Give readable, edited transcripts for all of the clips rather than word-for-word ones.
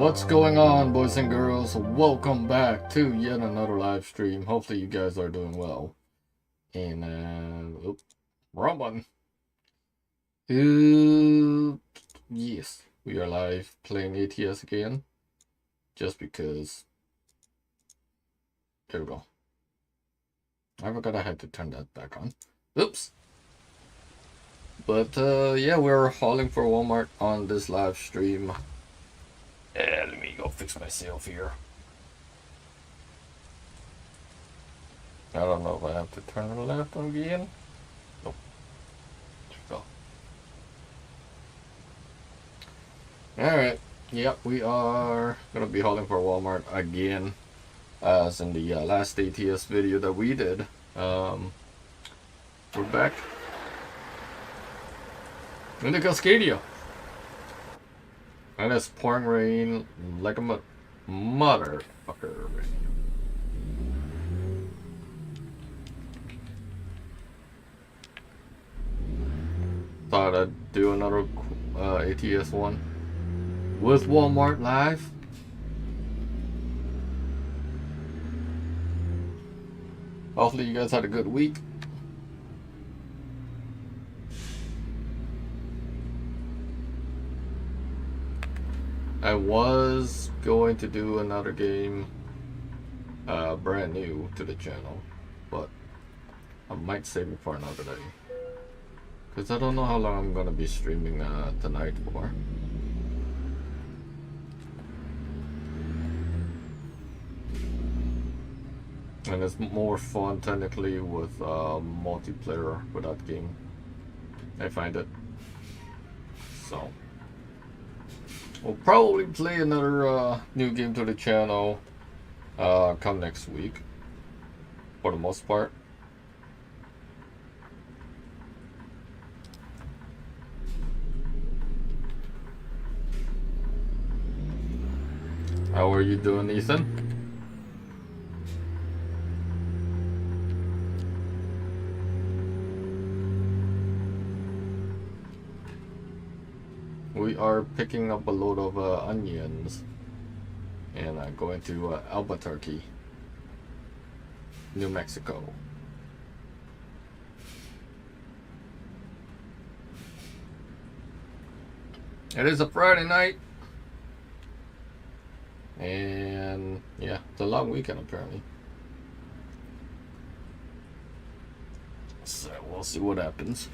What's going on, boys and girls? Welcome back to yet another live stream. Hopefully you guys are doing well. And wrong button. Yes, we are live playing ATS again. Just because. There we go. I forgot I had to turn that back on. Oops. But yeah, we're hauling for Walmart on this live stream. Let me go fix myself here. I don't know if I have to turn the left again. Nope. There we go. Alright. Yep, we are gonna be hauling for Walmart again. As in the last ATS video that we did. We're back in the Cascadia. And it's pouring rain like a motherfucker. Thought I'd do another ATS one with Walmart live. Hopefully you guys had a good week. I was going to do another game brand new to the channel, but I might save it for another day. Because I don't know how long I'm going to be streaming tonight for. And it's more fun technically with multiplayer with that game. I find it. So we'll probably play another new game to the channel come next week, for the most part. How are you doing, Ethan? We are picking up a load of onions and going to Albuquerque, New Mexico. It is a Friday night, and yeah, it's a long weekend apparently. So we'll see what happens.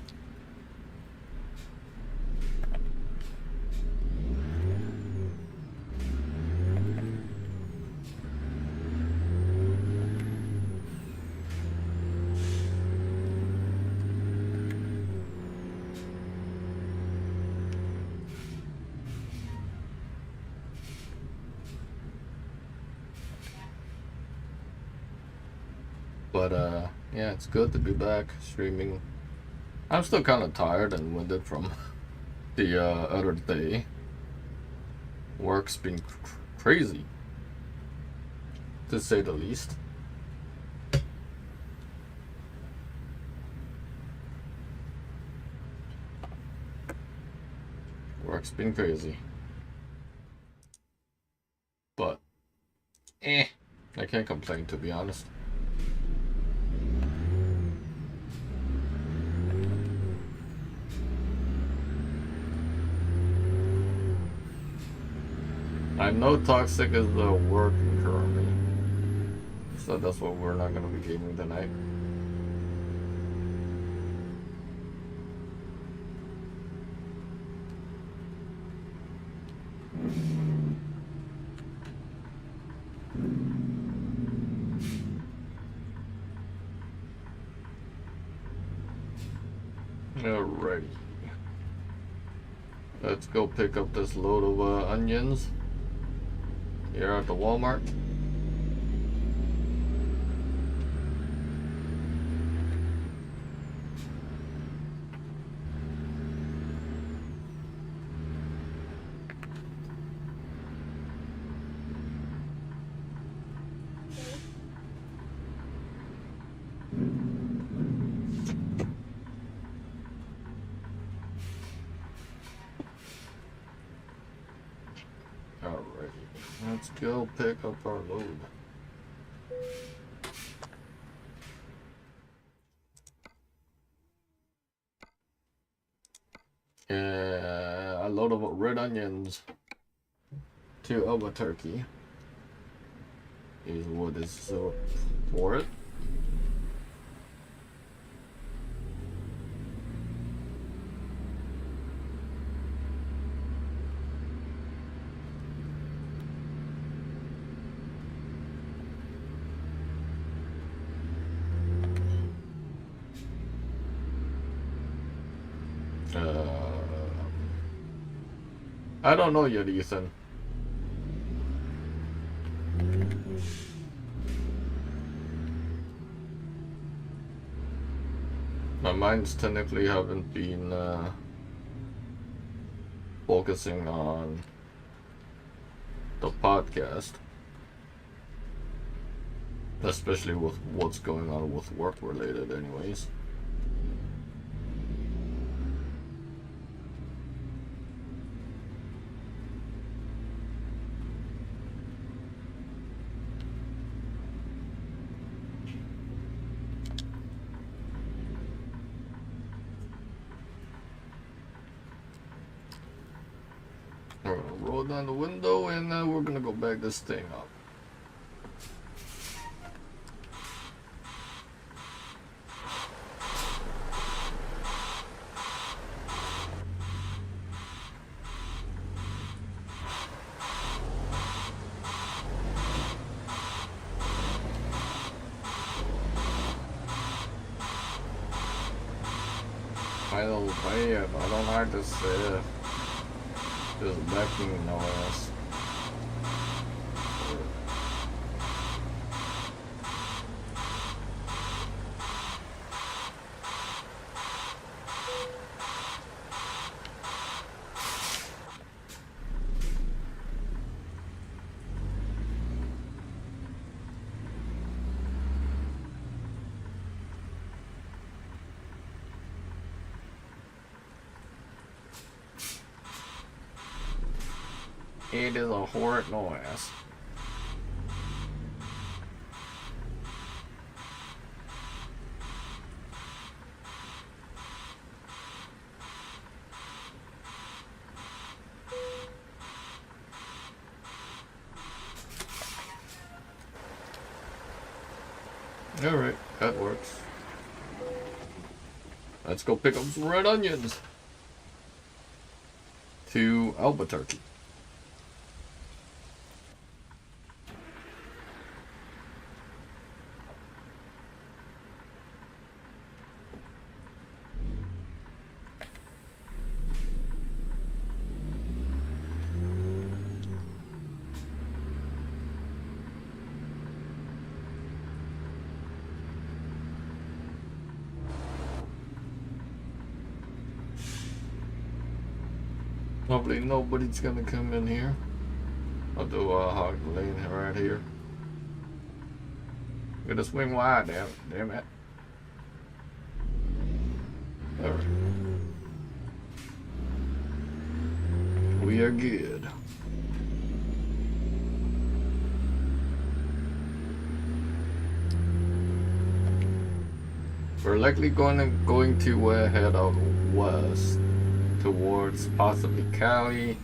But yeah, it's good to be back streaming. I'm still kind of tired and winded from the other day. Work's been crazy, to say the least. Work's been crazy. But, I can't complain, to be honest. I know Toxic is working currently, so that's what we're not going to be gaming tonight. Alrighty. Let's go pick up this load of onions here at the Walmart. Alrighty. go pick up our load. A load of red onions to Albuquerque is what is for it. I don't know yet, Ethan. My mind's technically haven't been focusing on the podcast, especially with what's going on with work related anyways. We're gonna roll down the window and we're gonna go back this thing up. I don't like this backing noise. It is a horrid noise. Alright, that works. Let's go pick up some red onions to Albuquerque. Hopefully nobody's gonna come in here. I'll do a hog lane right here. Gonna swing wide, damn it. Alright. We are good. We're likely going to head out west towards possibly Cali.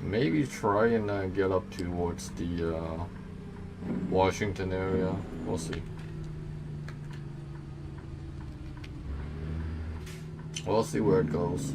Maybe try and get up towards the Washington area. We'll see. We'll see where it goes.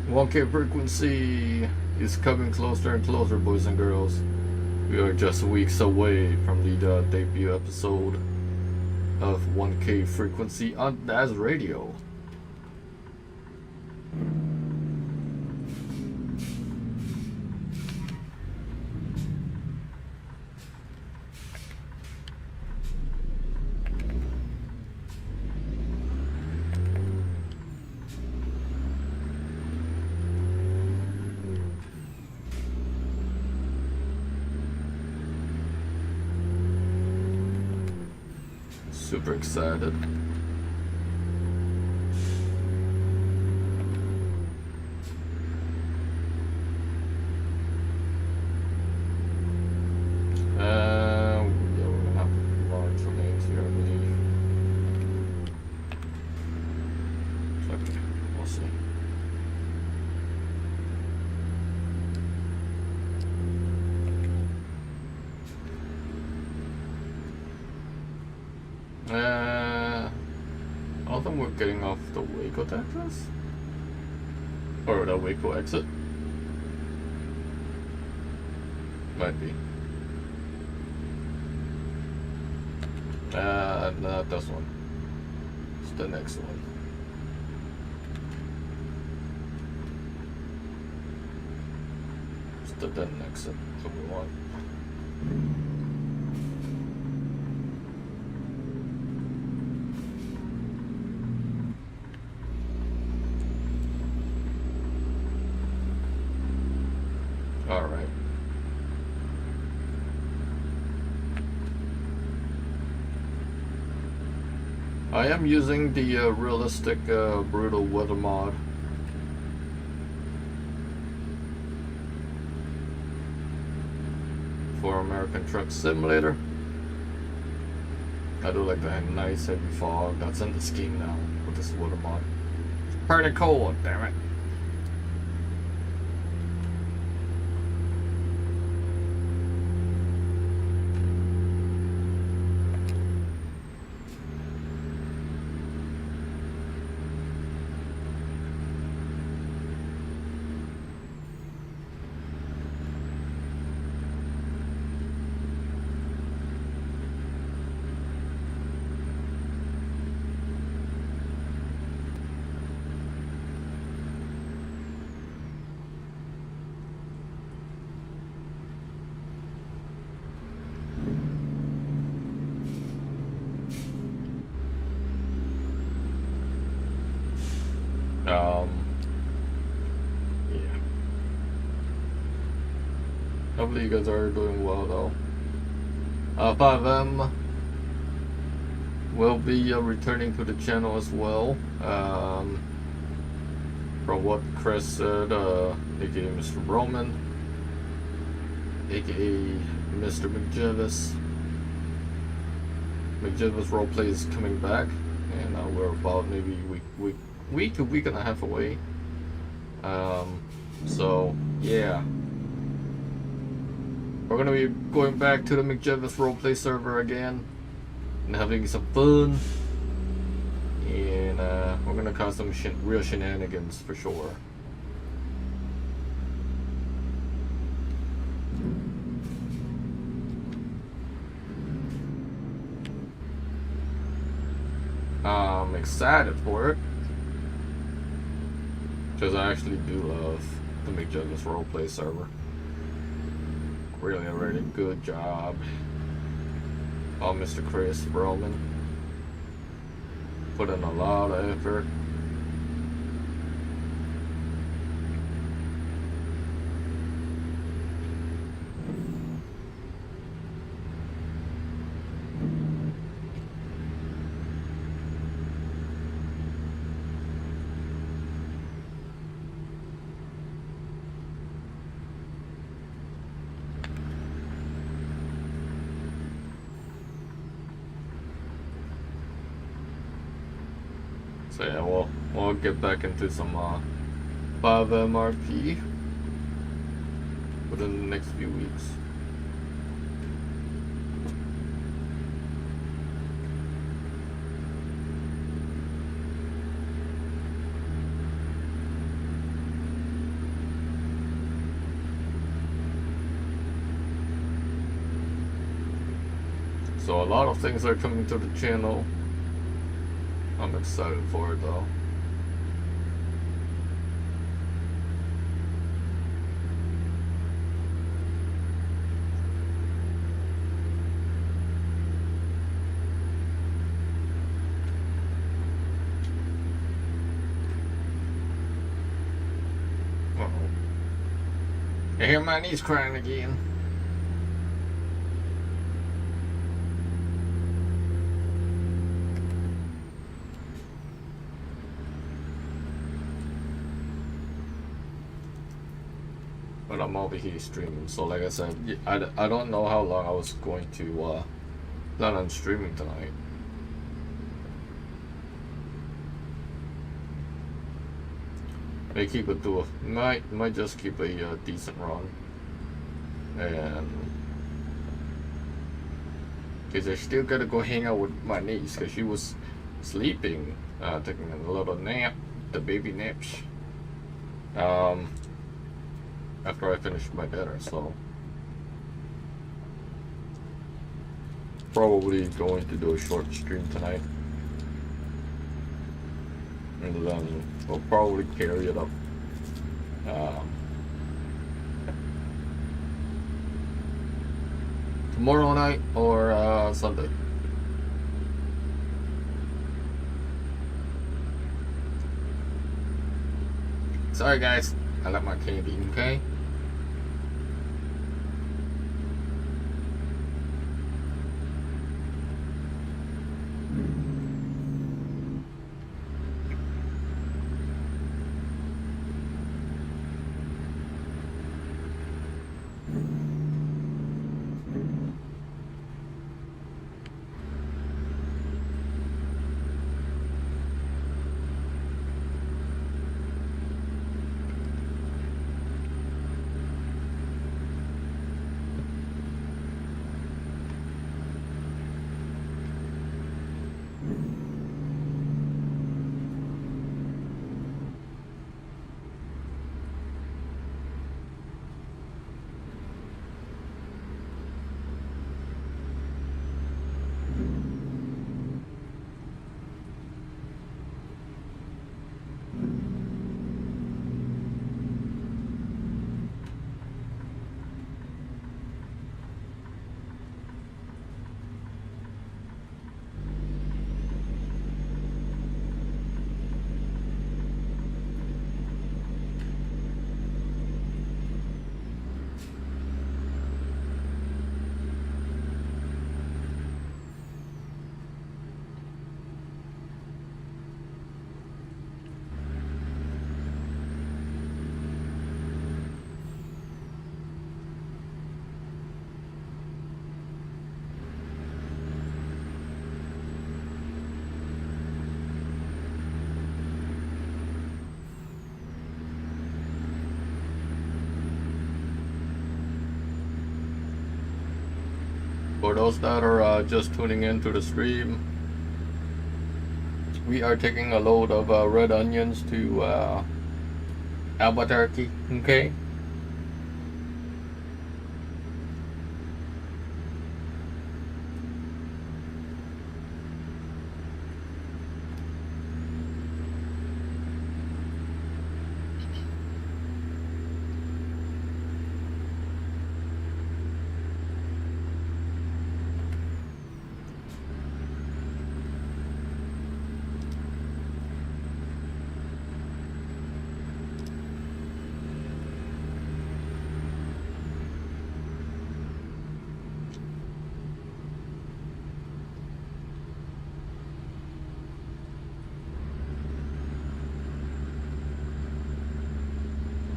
Okay, frequency is coming closer and closer, boys and girls. We are just weeks away from the debut episode of 1K frequency on Dazzo Radio. Super excited. Yeah, we're gonna have large remains here, I believe. Okay, we'll see. I don't think we're getting off the Waco entrance. Or the Waco exit. Might be. Not this one. It's the next one. It's the dead exit that we want. Alright. I am using the realistic brutal weather mod. For American Truck Simulator. I do like the nice heavy fog that's in this game now with this weather mod. It's pretty cold, damn it. Yeah. Hopefully you guys are doing well though. 5M will be returning to the channel as well. From what Chris said, aka Mr. Roman, aka Mr. McJevis. McJevis roleplay is coming back, and we're about maybe a week and a half away. So yeah, we're gonna be going back to the McJevis roleplay server again and having some fun, and we're gonna cause some real shenanigans for sure. I'm excited for it because I actually do love the McJevis roleplay server. Really good job. Oh, Mr. Chris Roman put in a lot of effort. So yeah, we'll get back into some 5MRP within the next few weeks. So a lot of things are coming to the channel. I'm excited for it though. Uh-oh. I hear my niece crying again. but I'm over here streaming. So like I said, I don't know how long I was going to plan on streaming tonight. May keep it to might just keep a decent run, and because I still gotta go hang out with my niece because she was sleeping, taking a little nap, the baby naps. After I finished my dinner, so probably going to do a short stream tonight, and then we'll probably carry it up tomorrow night or Sunday. Sorry guys, I left my candy, okay? For those that are just tuning in to the stream, we are taking a load of red onions to Albuquerque, okay?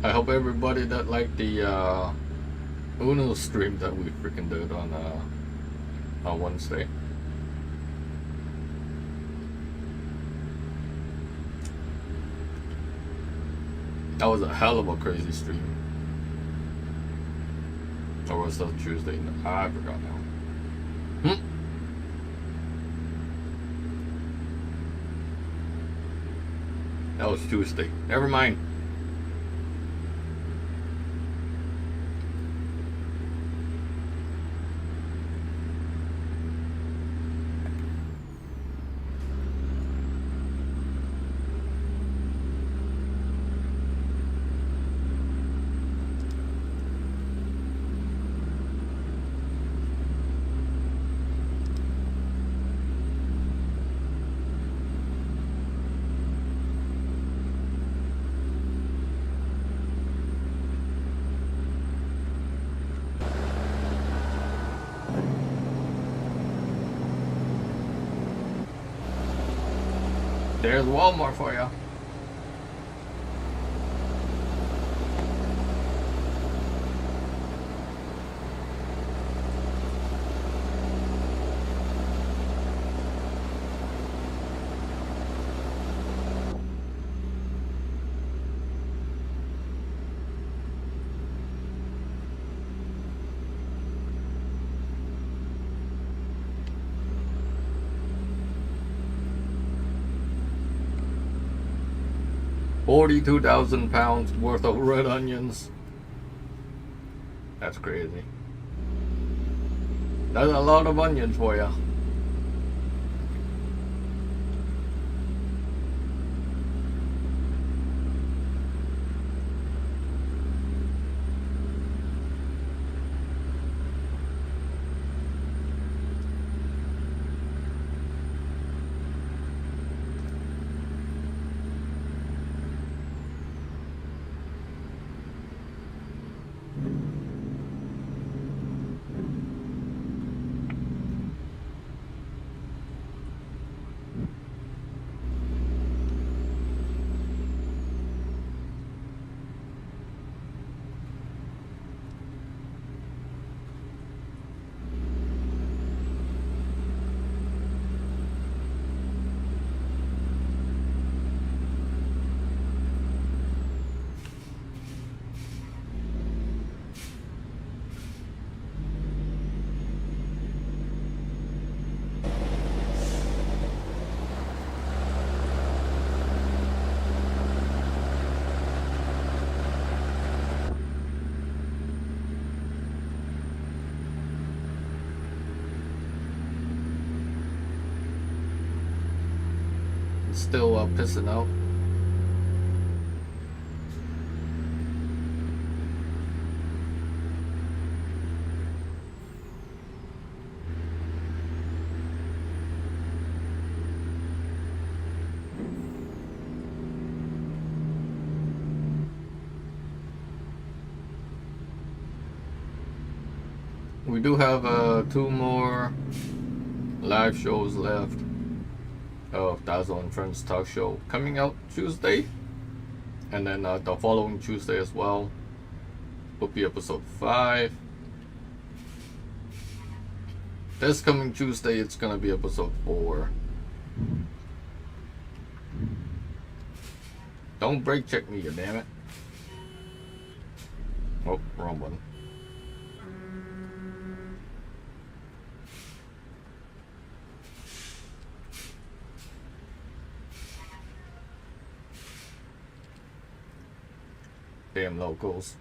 I hope everybody that liked the Uno stream that we freaking did on Wednesday. That was a hell of a crazy stream. Or was that Tuesday? I forgot now. That was Tuesday. Never mind. There's Walmart for you. 42,000 pounds worth of red onions. That's crazy. That's a lot of onions for you. Still pissing out. We do have 2 more live shows left of Dazzo and Friends Talk Show coming out Tuesday, and then the following Tuesday as well will be episode 5. This coming Tuesday it's gonna be episode 4. Don't brake check me, you damn it. Oh, wrong one. Damn locals.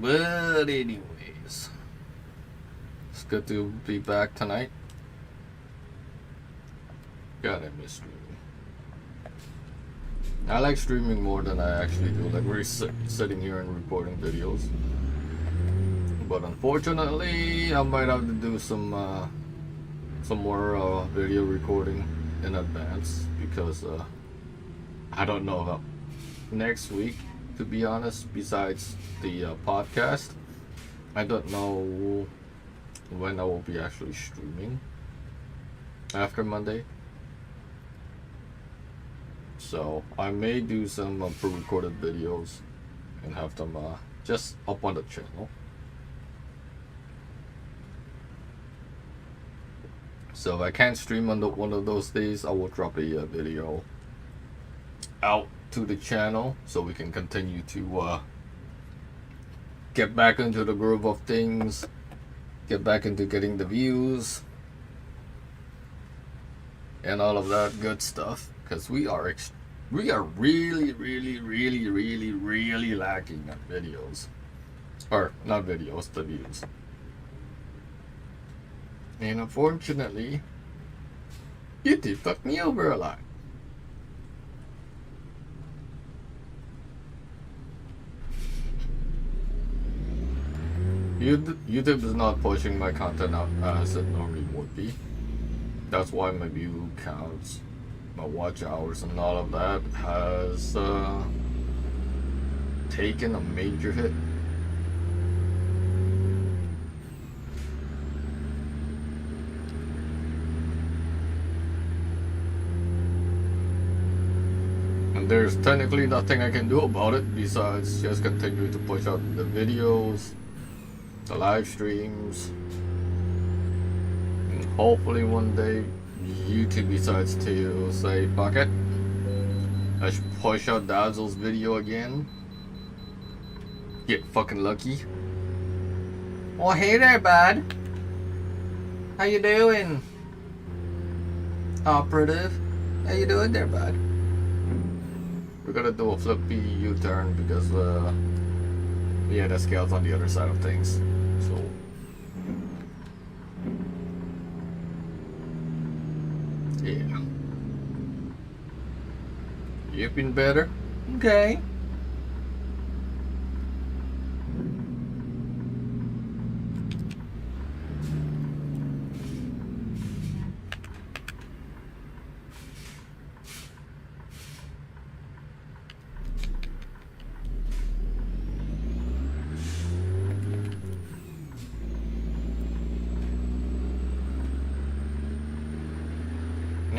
But anyways, it's good to be back tonight. God, I miss streaming. I like streaming more than I actually do. Like we're sitting here and recording videos. But unfortunately, I might have to do some more video recording in advance because I don't know how next week, to be honest. Besides the podcast, I don't know when I will be actually streaming after Monday. So I may do some pre-recorded videos and have them just up on the channel. So if I can't stream on one of those days, I will drop a video out to the channel so we can continue to get back into the groove of things, get back into getting the views and all of that good stuff, because we are really lacking on videos, or not videos, the views. And unfortunately, YouTube fucked me over a lot. YouTube is not pushing my content out as it normally would be. That's why my view counts, my watch hours, and all of that has taken a major hit. And there's technically nothing I can do about it besides just continue to push out the videos the live streams, and hopefully one day YouTube decides to say, fuck it, I should push out Dazzo's video again. Get fucking lucky. Oh, hey there, bud. How you doing? Operative. How you doing there, bud? We're gonna do a flippy U-turn because, yeah, the scale's on the other side of things. So. Yeah. You've been better? Okay.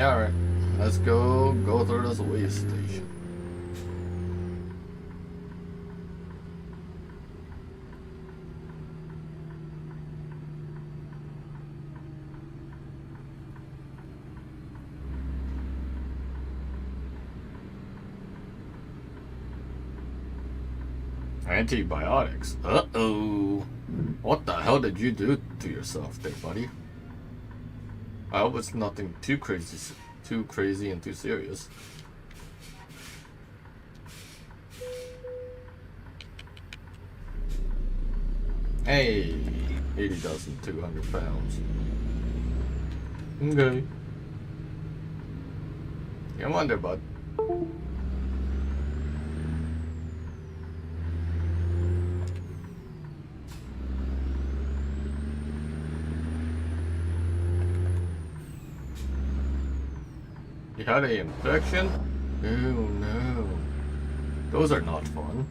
Alright, let's go through this way station. Antibiotics. Uh-oh. What the hell did you do to yourself there, buddy? I hope it's nothing too crazy and too serious. Hey, 80,200 pounds. Okay. Come on there, bud. You had an infection? Oh no. Those are not fun.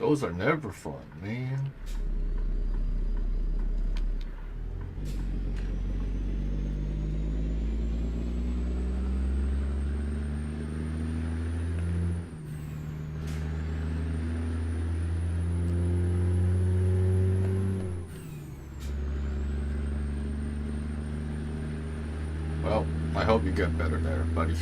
Those are never fun, man. Well, I hope you get better there, buddy.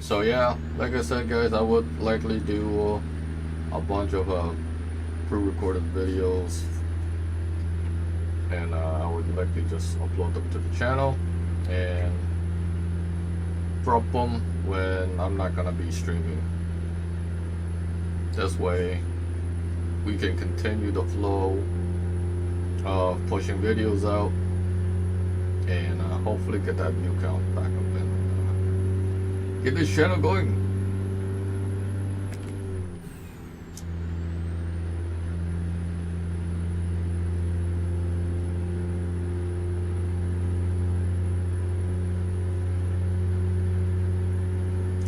So yeah, like I said, guys, I would likely do a bunch of pre-recorded videos, and I would likely just upload them to the channel and drop them when I'm not gonna be streaming. This way we can continue the flow of pushing videos out and hopefully get that view count back up and get this channel going.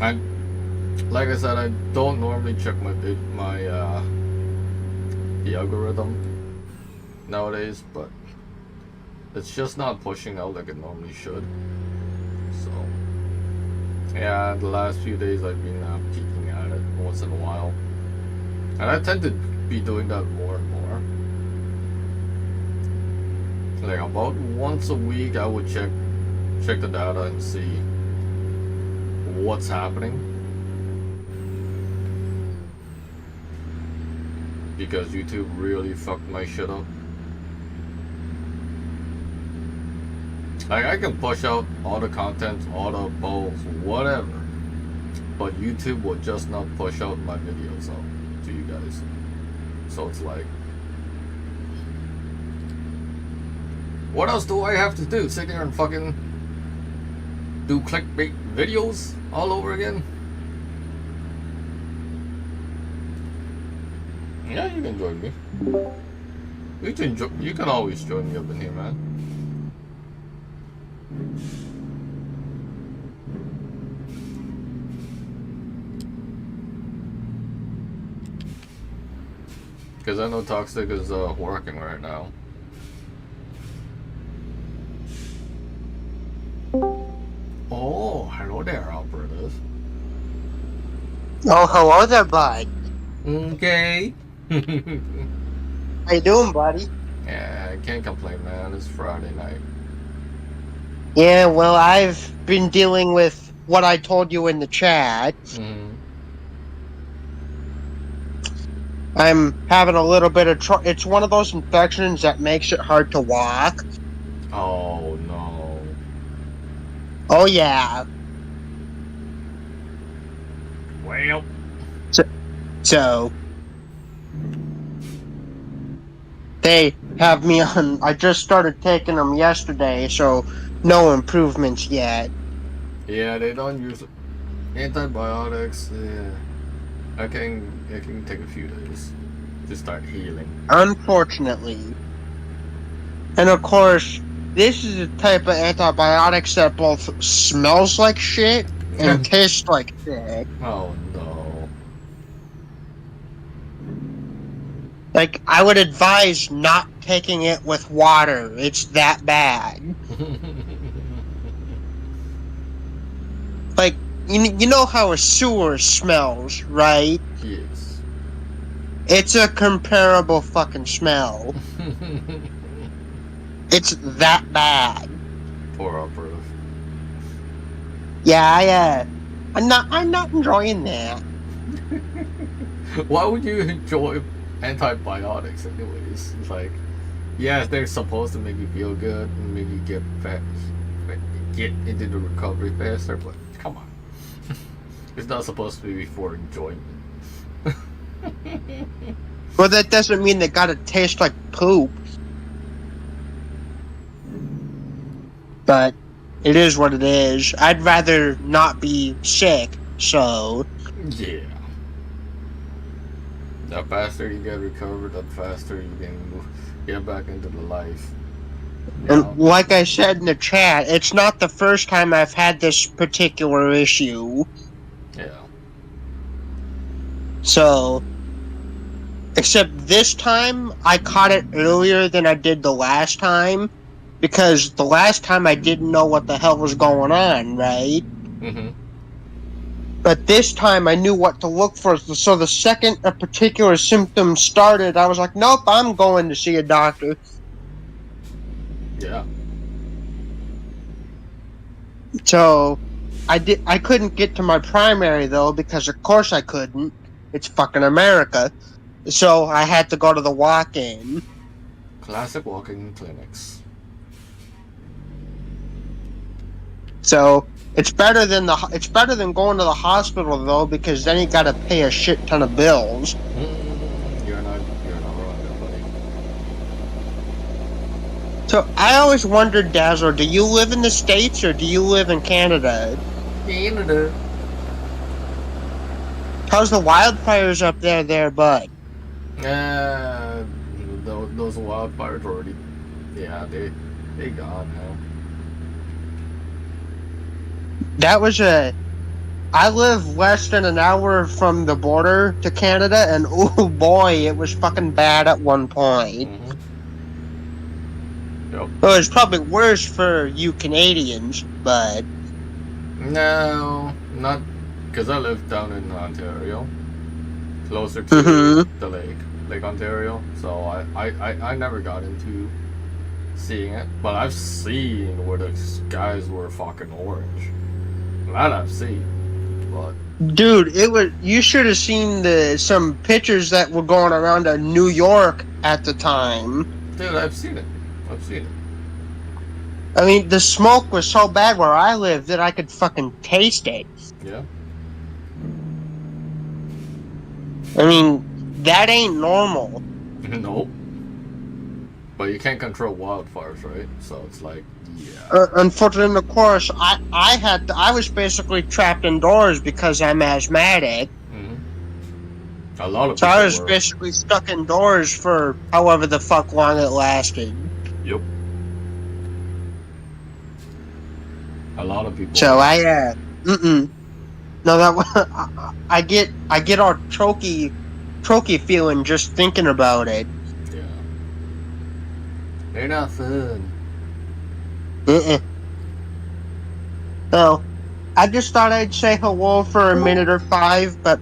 And like I said, I don't normally check the algorithm nowadays, but it's just not pushing out like it normally should. So yeah, the last few days I've been peeking at it once in a while, and I tend to be doing that more and more. Like about once a week I would check the data and see what's happening, because YouTube really fucked my shit up. Like, I can push out all the content, all the polls, whatever, but YouTube will just not push out my videos out to you guys. So it's like, what else do I have to do? Sit there and fucking do clickbait videos all over again? Yeah, you can join me. You can always join me up in here, man. Because I know Toxic is working right now. Oh, hello there, operators. Oh, hello there, bud. Okay. How you doing, buddy? Yeah, I can't complain, man. It's Friday night. Yeah, well, I've been dealing with what I told you in the chat. Mm-hmm. I'm having a little bit of it's one of those infections that makes it hard to walk. Oh no. Oh, yeah. Well. So, so they have me on. I just started taking them yesterday, so no improvements yet. Yeah, they don't use antibiotics. Yeah. It can take a few days to start healing. Unfortunately. And of course, this is a type of antibiotics that both smells like shit and tastes like shit. Oh no. Like, I would advise not taking it with water. It's that bad. Like, you know how a sewer smells, right? Yes. It's a comparable fucking smell. It's that bad. Poor operative. Yeah, I'm not enjoying that. Why would you enjoy antibiotics anyways? It's like, yes, they're supposed to make you feel good and make you get into the recovery faster, but come on. It's not supposed to be for enjoyment. Well, that doesn't mean they gotta taste like poop. But it is what it is. I'd rather not be sick, so. Yeah. The faster you get recovered, the faster you can get back into the life. You And know? like I said in the chat, it's not the first time I've had this particular issue. Yeah. So, except this time, I caught it earlier than I did the last time. Because the last time I didn't know what the hell was going on, right? Mm-hmm. But this time I knew what to look for. So the second a particular symptom started, I was like, nope, I'm going to see a doctor. Yeah. So I couldn't get to my primary though, because of course I couldn't. It's fucking America. So I had to go to the walk-in. Classic walking clinics. So it's better than going to the hospital though, because then you gotta pay a shit ton of bills. You're not wrong there, buddy. So I always wondered, Dazzler, do you live in the States or do you live in Canada? Canada. How's the wildfires up there, bud? Uh, those wildfires already. Yeah, they gone now. That was a. I live less than an hour from the border to Canada, and oh boy, it was fucking bad at one point. Mm-hmm. Yep. Well, it's probably worse for you Canadians, but No, not because I live down in Ontario, closer to the Lake Ontario. So I never got into seeing it, but I've seen where the skies were fucking orange. That I've seen, but dude, it was. You should have seen some pictures that were going around in New York at the time. dude, I've seen it. I've seen it. I mean, the smoke was so bad where I live that I could fucking taste it. Yeah. I mean, that ain't normal. Nope. But you can't control wildfires, right? So it's like, yeah. Unfortunately, of course, I was basically trapped indoors because I'm asthmatic. Mm-hmm. A lot of So people I was were. basically stuck indoors for however the fuck long it lasted. Yep. A lot of people. So no, that I get all choky choky feeling just thinking about it. Yeah. They're not fun. So, I just thought I'd say hello for a minute or 5, but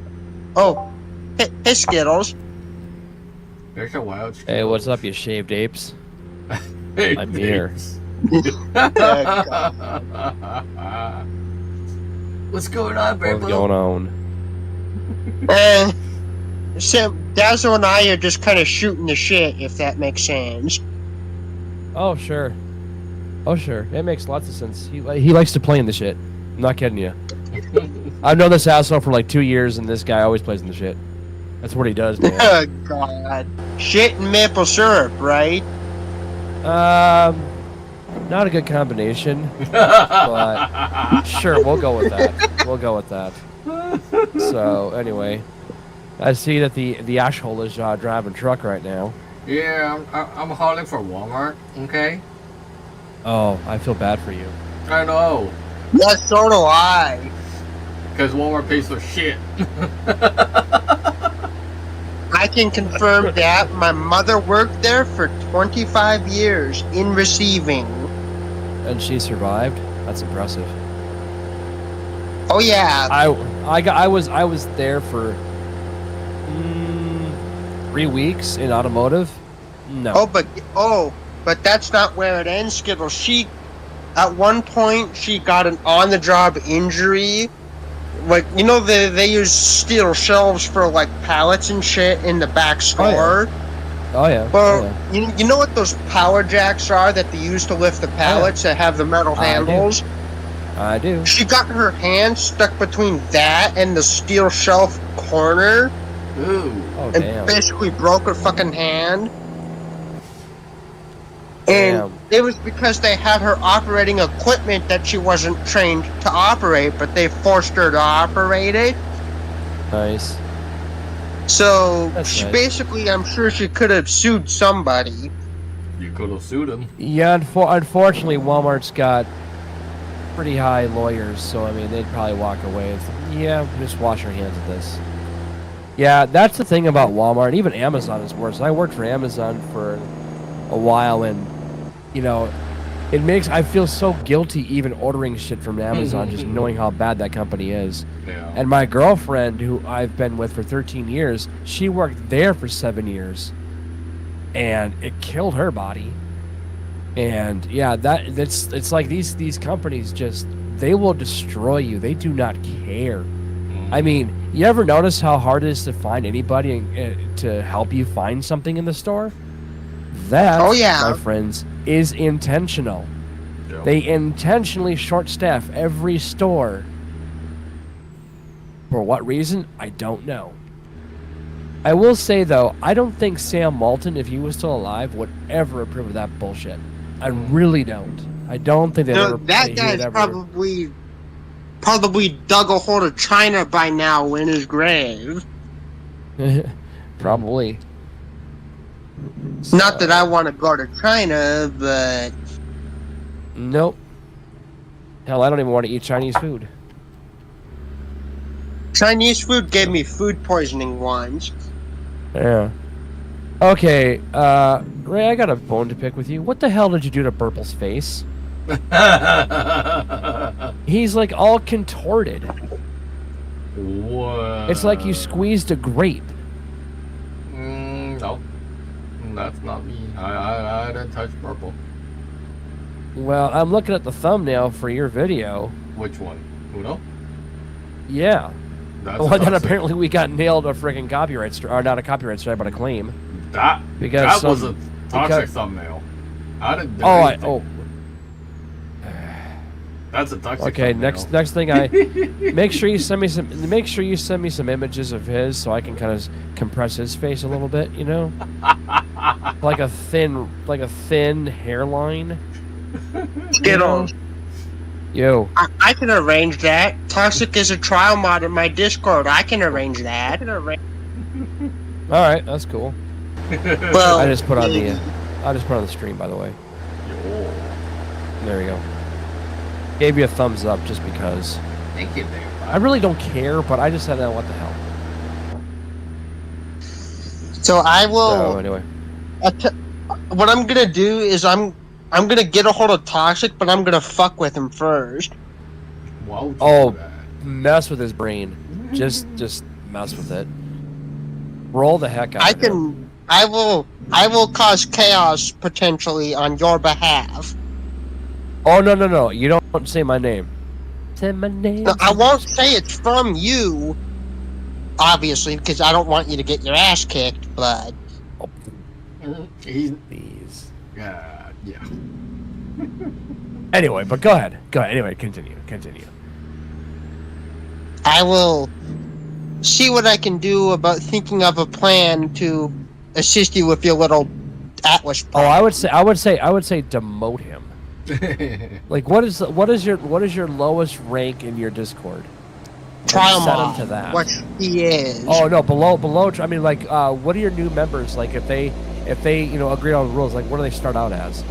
hey Skittles. There's a wild Hey, what's up, you shaved apes? Hey, I'm here. What's going on, Bravo? What's going on? Sam, Dazzo and I are just kind of shooting the shit, if that makes sense. Oh, sure. Oh, sure. It makes lots of sense. He likes to play in the shit. I'm not kidding you. I've known this asshole for like 2 years, and this guy always plays in the shit. That's what he does, man. Oh, God. Shit and maple syrup, right? Not a good combination, but sure, we'll go with that. We'll go with that. So, anyway, I see that the asshole is driving truck right now. Yeah, I'm hauling for Walmart, okay? Oh, I feel bad for you. I know. Yeah, so do I. Because Walmart pays for shit. I can confirm that my mother worked there for 25 years in receiving. And she survived? That's impressive. Oh yeah. I was there for 3 weeks in automotive. No. But that's not where it ends, Skittles. She, at one point, she got an on-the-job injury. Like, you know, they use steel shelves for, like, pallets and shit in the back store? Oh, yeah. Well, Oh, yeah. you know what those power jacks are that they use to lift the pallets that have the metal handles? I do. She got her hand stuck between that and the steel shelf corner. Ooh. Oh, And damn. basically broke her fucking hand. And it was because they had her operating equipment that she wasn't trained to operate, but they forced her to operate it. Nice. So That's she nice. basically, I'm sure she could have sued somebody. You could have sued him. Yeah, unfortunately, Walmart's got pretty high lawyers, so, I mean, they'd probably walk away and say, yeah, just wash your hands of this. Yeah, that's the thing about Walmart. Even Amazon is worse. I worked for Amazon for a while, and, you know, I feel so guilty even ordering shit from Amazon, just knowing how bad that company is. Yeah. And my girlfriend, who I've been with for 13 years, she worked there for 7 years, and it killed her body. And yeah, it's like these companies just, they will destroy you. They do not care. I mean, you ever notice how hard it is to find anybody to help you find something in the store? That, my friends, is intentional. Yep. They intentionally short staff every store. For what reason? I don't know. I will say, though, I don't think Sam Malton, if he was still alive, would ever approve of that bullshit. I really don't. I don't think That guy's probably dug a hole to China by now in his grave. Probably. Not that I want to go to China, but... Nope. Hell, I don't even want to eat Chinese food. Chinese food gave me food poisoning once. Yeah. Okay, Ray, I got a bone to pick with you. What the hell did you do to Burple's face? He's like all contorted. What? It's like you squeezed a grape. No. That's not me. I didn't touch purple. Well, I'm looking at the thumbnail for your video. Which one? Uno? Yeah. That's The one that toxic. apparently we got nailed a freaking copyright strike, or not a copyright strike, but a claim. That was a toxic thumbnail. I didn't do anything. That's a toxic. Okay, thumbnail. next thing make sure you send me some images of his so I can kind of compress his face a little bit, you know? like a thin hairline. Skittles. Yo. I can arrange that. Toxic is a trial mod in my Discord. I can arrange that. Alright, that's cool. Well, I just put on the stream, by the way. There we go. Gave you a thumbs up just because. Thank you, Dave. I really don't care, but I just said, what the hell. So I will. So anyway, What I'm gonna do is I'm gonna get a hold of Toxic, but I'm gonna fuck with him first. Why would you oh, do that? mess with his brain. Just mess with it. Roll the heck out of him. I will cause chaos potentially on your behalf. Oh no! You don't say my name. Say my name. No, I won't say it's from you, obviously, because I don't want you to get your ass kicked. But He's Please. yeah. Anyway, but go ahead. Anyway, continue. I will see what I can do about thinking of a plan to assist you with your little Atlas. Oh, I would say demote him. Like, what is your lowest rank in your Discord? Trial set him mod, to that. what he is. Oh no, below. I mean, like, what are your new members like? If they agree on the rules, like, what do they start out as?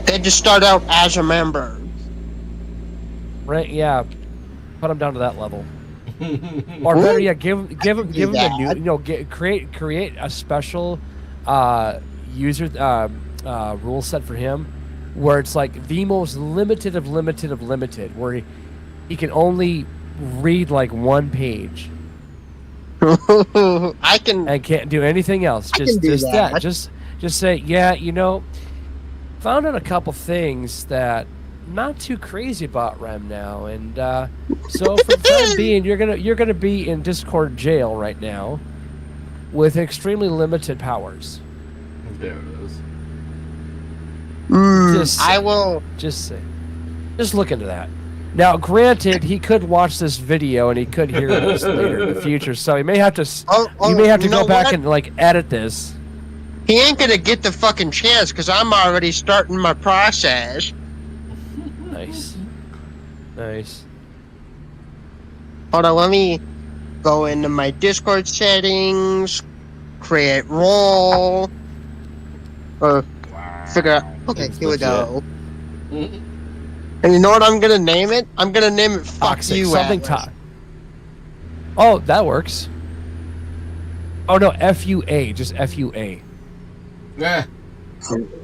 They just start out as a member. Right? Yeah. Put them down to that level. Or better yet, give them the new. Create a special user rule set for him, where it's like the most limited of limited, where he can only read like one page. I can. And can't do anything else. Just that. Just say, yeah, found out a couple things that not too crazy about Rem now, and so for the time being, you're gonna be in Discord jail right now, with extremely limited powers. There it is. I will. Just look into that. Now, granted, he could watch this video and he could hear this later in the future, so he may have to. You may have to go back and like edit this. He ain't gonna get the fucking chance because I'm already starting my process. Nice. Hold on, let me go into my Discord settings, create role, or figure out. Okay, here we go. And you know what I'm gonna name it? I'm gonna name it "Fuck Toxic. You." Something Atlas. Oh, that works. Oh no, FUA, just FUA. Yeah.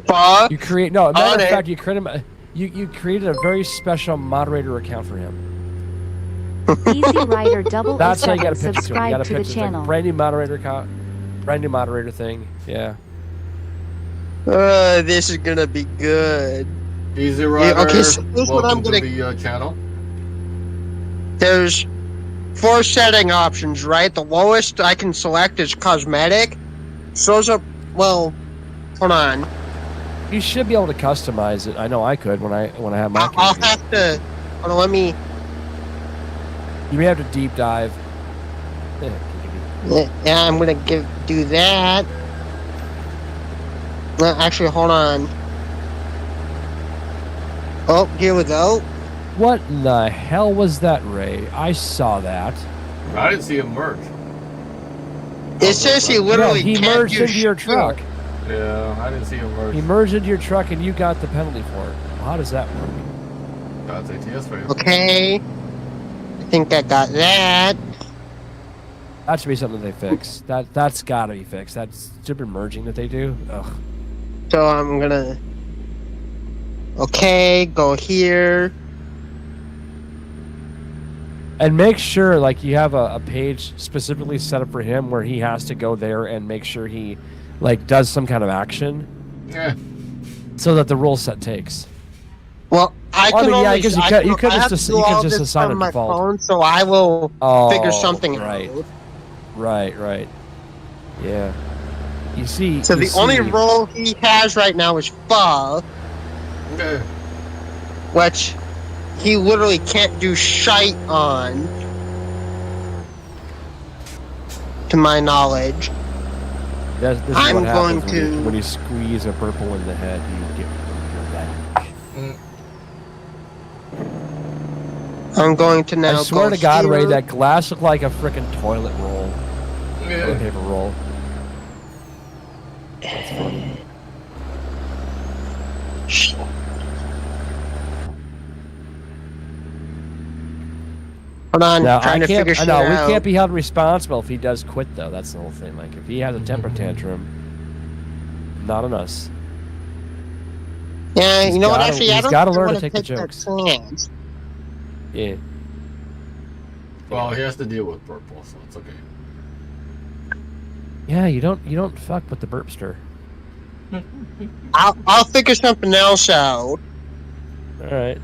Fuck. You create matter On of it. fact, you create him. You created a very special moderator account for him. Easy Rider double That's how you got to pitch it to him. You subscribe got to to the pitch it. It's like channel. a brand new moderator account, brand new moderator thing. Yeah. This is gonna be good. Easy Rider. Okay, so here's what I'm welcome to gonna- the channel. There's 4 setting options, right? The lowest I can select is cosmetic. Shows up. Well, hold on. You should be able to customize it. I know I could when I have my. I'll character. have to. Hold on, let me. You may have to deep dive. Yeah, I'm gonna do that. Actually, hold on. Oh, here we go. What in the hell was that, Ray? I saw that. I didn't see him merge. It says he literally he can't merged do into your shit. truck. Yeah, I didn't see him merge. He merged into your truck, and you got the penalty for it. Well, how does that work? That's ATS for you. Okay. I think I got that. That should be something they fix. That's gotta be fixed. That stupid merging that they do. Ugh. So I'm gonna. Okay, go here. And make sure, like, you have a page specifically set up for him where he has to go there and make sure he, like, does some kind of action Yeah. so that the rule set takes. Well, I can mean, yeah, only. because you I could- can- you could I just have to ass- do you could all just this assign from a my default. phone, so I will figure something right. out. Right. Yeah. You see. So you the only see- role he has right now is Pho, Yeah. which he literally can't do shite on, to my knowledge. This is I'm what happens going when you to- squeeze a purple in the head. You get that. I'm going to now I swear go to God, here. Ray, that glass looked like a freaking toilet roll. Yeah. Toilet paper roll. That's funny. Hold on, Now, trying to figure shit we out. can't be held responsible if he does quit, though. That's the whole thing. Like, if he has a temper tantrum, not on us. Yeah, He's you know what? gotta- Actually, I he's don't gotta think I learn to wanna take the that jokes. chance. Yeah. Well, he has to deal with purple, so it's okay. Yeah, you don't fuck with the burpster. I'll figure something else out. All right.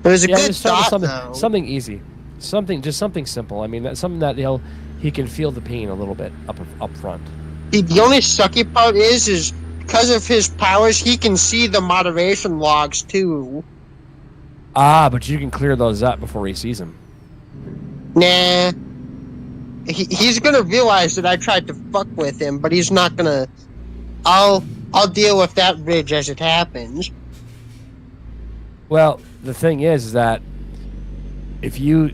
It was a Yeah, good just start with thought, something though. easy, something simple. I mean, that's something that he can feel the pain a little bit up front. The only sucky part is because of his powers, he can see the moderation logs too. Ah, but you can clear those up before he sees them. Nah. He's gonna realize that I tried to fuck with him, but he's not gonna. I'll deal with that bridge as it happens. Well, the thing is that if you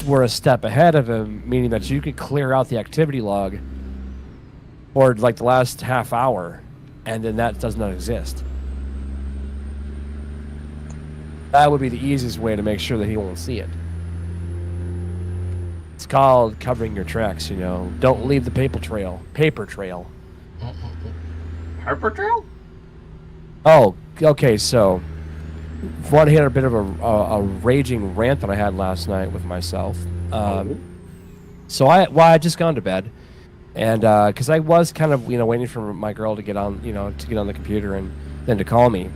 were a step ahead of him, meaning that you could clear out the activity log for like the last half hour, and then that does not exist. That would be the easiest way to make sure that he won't see it. It's called covering your tracks, you know. Don't leave the paper trail. Paper trail. Harper Trail? Oh, okay, so want to hit a bit of a raging rant that I had last night with myself. So I just gone to bed, and because I was kind of waiting for my girl to get on the computer and then to call me,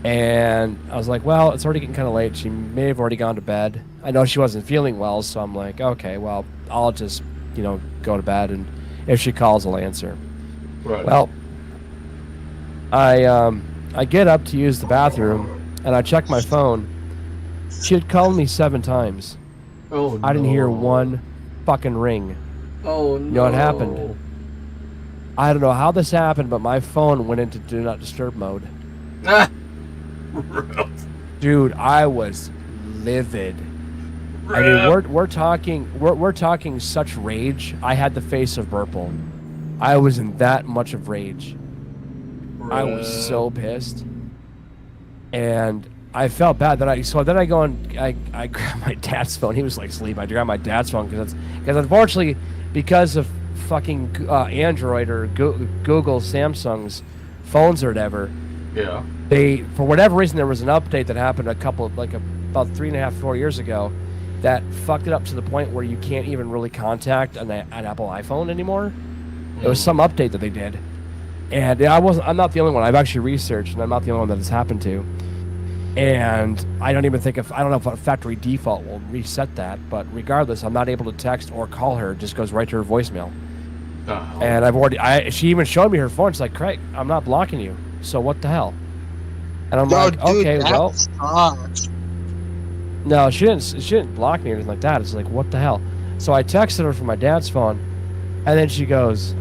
and I was like, well, it's already getting kind of late. She may have already gone to bed. I know she wasn't feeling well, so I'm like, okay, well, I'll just go to bed, and if she calls, I'll answer. Right. Well, I get up to use the bathroom, and I check my phone. She had called me 7 times. Oh, I didn't hear one fucking ring. Oh, no. You know what happened? I don't know how this happened, but my phone went into do not disturb mode. Dude, I was livid. I mean, we're talking such rage. I had the face of Burple. I was in that much of rage. I was so pissed, and I felt bad that then I go and I grab my dad's phone. He was like asleep. I grabbed my dad's phone because unfortunately, because of fucking Android or Google, Samsung's phones or whatever. Yeah. They, for whatever reason, there was an update that happened about 3.5, 4 years ago that fucked it up to the point where you can't even really contact an Apple iPhone anymore. It was some update that they did. And I'm not the only one. I've actually researched, and I'm not the only one that has happened to. And I don't know if a factory default will reset that, but regardless, I'm not able to text or call her. It just goes right to her voicemail. Oh. And she even showed me her phone. She's like, Craig, I'm not blocking you. So what the hell? And I'm like, dude, okay, well. Sucks. No, she didn't block me or anything like that. It's like, what the hell? So I texted her from my dad's phone, and then she goes,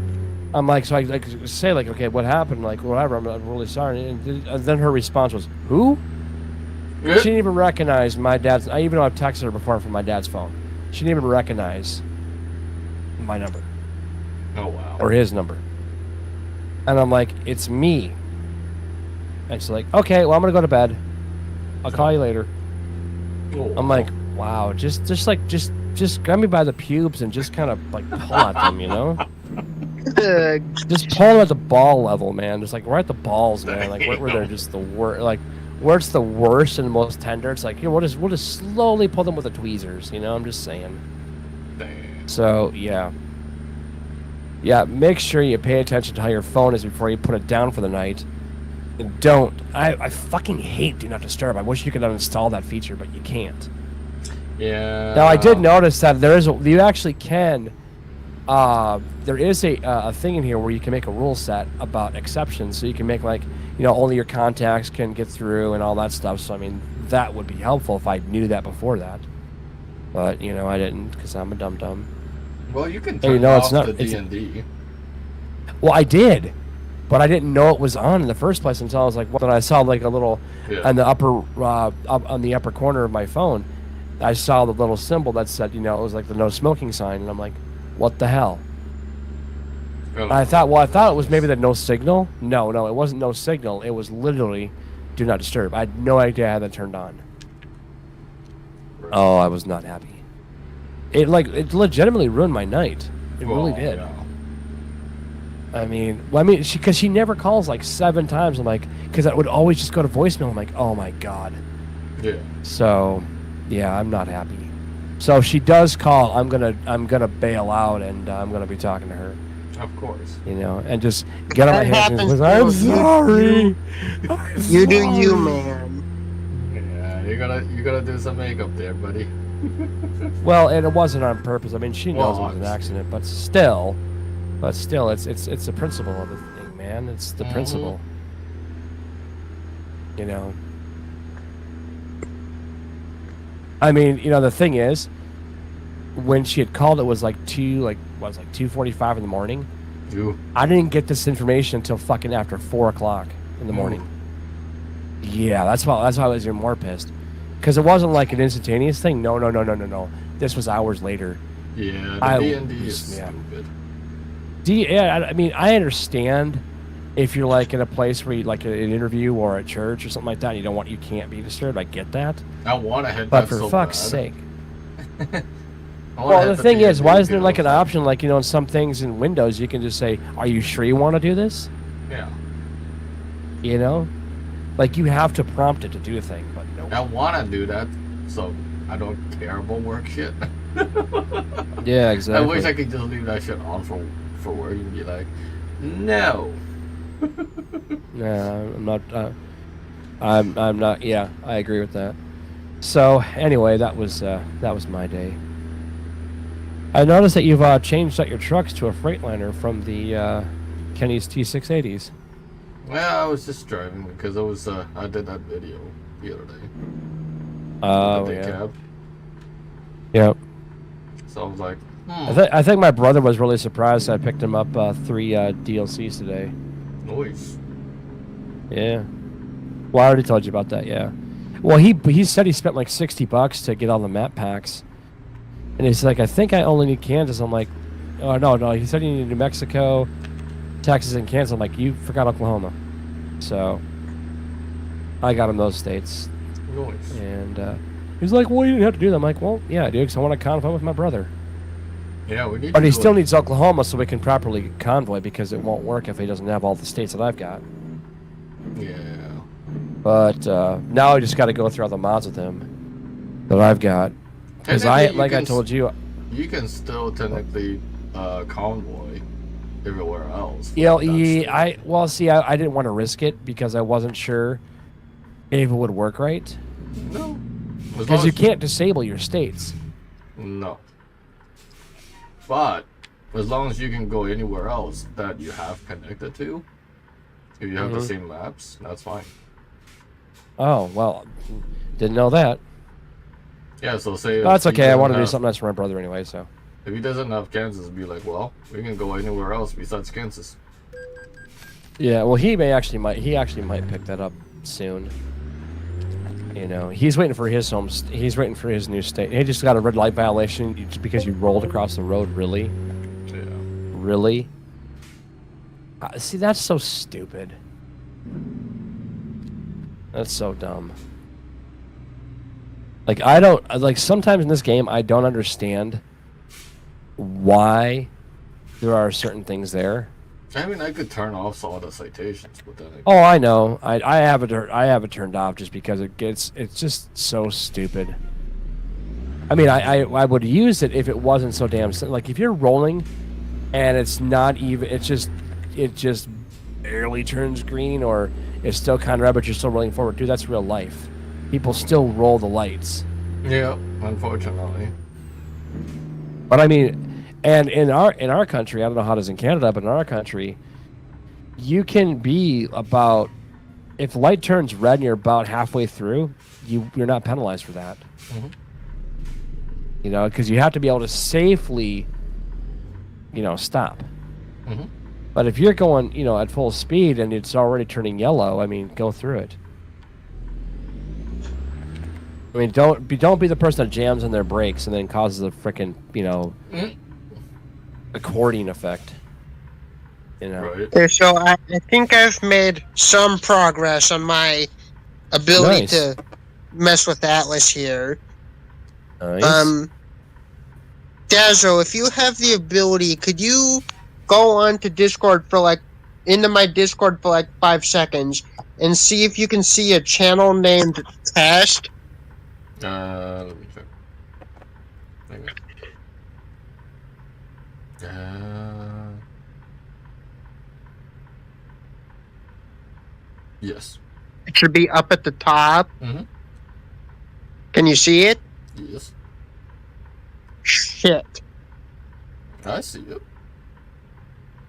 I'm like, so I say like, okay, what happened? Like, whatever, I'm really sorry. And then her response was, who? She didn't even recognize my dad's. I even though I've texted her before from my dad's phone, she didn't even recognize my number. Oh, wow. Or his number. And I'm like, it's me. And she's like, okay, well, I'm gonna go to bed. I'll call you later. Oh, I'm like, wow, just grab me by the pubes and just kind of like pull at them, you know? Just pull them at the ball level, man. Just like right at the balls, man. Like where they're just the worst, like where it's the worst and most tender. It's like, we'll just slowly pull them with the tweezers, you know? I'm just saying. damn. So yeah, make sure you pay attention to how your phone is before you put it down for the night. And don't. I fucking hate Do Not Disturb. I wish you could uninstall that feature, but you can't. Yeah. Now I did notice that you actually can. There is a thing in here where you can make a rule set about exceptions, so you can make like only your contacts can get through and all that stuff. So I mean that would be helpful if I knew that before that, but I didn't because I'm a dum-dum. Well, you can turn off it's not the D&D. Well, I did, but I didn't know it was on in the first place until I was like, well, then I saw like a little on the up on the upper corner of my phone. I saw the little symbol that said, it was like the no smoking sign, and I'm like, what the hell? Oh. I thought it was maybe the no signal. No, it wasn't no signal. It was literally Do Not Disturb. I had no idea I had that turned on. Oh, I was not happy. It legitimately ruined my night. It really did. Yeah. I mean, because she never calls like 7 times. I'm like, because I would always just go to voicemail. I'm like, oh my god. Yeah. So, yeah, I'm not happy. So if she does call, I'm gonna bail out and I'm gonna be talking to her. Of course. You know, and just get on my That hands and happens say, I'm to sorry. You do you, man. Yeah, you gotta do some makeup there, buddy. Well, and it wasn't on purpose. I mean, she knows Well, it was an accident, but still, it's the principle of the thing, man. It's the principle. You know. I mean, you know, the thing is, when she had called, it was like 2:45 in the morning. I didn't get this information until fucking after 4 o'clock in the morning. Yeah, that's why I was even more pissed, because it wasn't like an instantaneous thing. No. This was hours later. Yeah, the D&D is stupid. I mean, I understand if you're like in a place where you like an interview or a church or something like that, and you can't be disturbed. I get that. I want to hit but that for so fuck's bad. sake. Well, The thing is, why isn't there like an option, like, you know, in some things in Windows, you can just say, "Are you sure you want to do this?" Yeah. You know, like you have to prompt it to do a thing, but no. I want to do that, so I don't care about work shit. Yeah, exactly. I wish I could just leave that shit on for work and be like, no. No, I'm not. I'm not. Yeah, I agree with that. So anyway, that was my day. I noticed that you've changed out your trucks to a Freightliner from the Kenny's T680s. Well, I was just driving because I did that video the other day. Oh, the day yeah. cab. Yep. So I was like, I think my brother was really surprised I picked him up 3 DLCs today. Noise. Yeah. Well, I already told you about that. Yeah. Well, he said he spent like $60 to get all the map packs, and he's like, I think I only need Kansas. I'm like, oh no. He said he needed New Mexico, Texas, and Kansas. I'm like, you forgot Oklahoma. So I got him those states. Noise. And he's like, well, you didn't have to do that. I'm like, well, yeah, dude, because I want to convoy with my brother. Yeah, we need. But he still needs Oklahoma so we can properly convoy, because it won't work if he doesn't have all the states that I've got. Yeah. But now I just got to go through all the mods with him that I've got. Because I told you, you can still technically convoy everywhere else. I didn't want to risk it because I wasn't sure if it would work right. No. Because you can't disable your states. No. But as long as you can go anywhere else that you have connected to, if you have the same maps, that's fine. Oh, well, didn't know that. Yeah, so say... That's okay, I want to do something nice for my brother anyway, so... If he doesn't have Kansas, be like, well, we can go anywhere else besides Kansas. Yeah, well, he actually might pick that up soon. You know, he's waiting for his new state. He just got a red light violation just because you rolled across the road, really? Yeah. Really? See, that's so stupid. That's so dumb. Like, sometimes in this game, I don't understand why there are certain things there. I mean, I could turn off some of the citations, but then... Oh, I know. I have it turned off just because it's just so stupid. I mean, I would use it if it wasn't so damn... Like, if you're rolling and it's not even... It just barely turns green, or it's still kind of red, but you're still rolling forward. Dude, that's real life. People still roll the lights. Yeah, unfortunately. But I mean... And in our country, I don't know how it is in Canada, but in our country, you can be about... If the light turns red and you're about halfway through, you're not penalized for that. Mm-hmm. You know, because you have to be able to safely, stop. Mm-hmm. But if you're going, at full speed and it's already turning yellow, I mean, go through it. I mean, don't be the person that jams on their brakes and then causes a frickin', accordion effect. Right. Okay, so I think I've made some progress on my ability Nice. to mess with Atlas here. Nice. Dazzo, if you have the ability, could you go on to Discord for like into my Discord for like 5 seconds and see if you can see a channel named Test? Let me check. Hang on. Yes. It should be up at the top. Mm-hmm. Can you see it? Yes. Shit. I see it.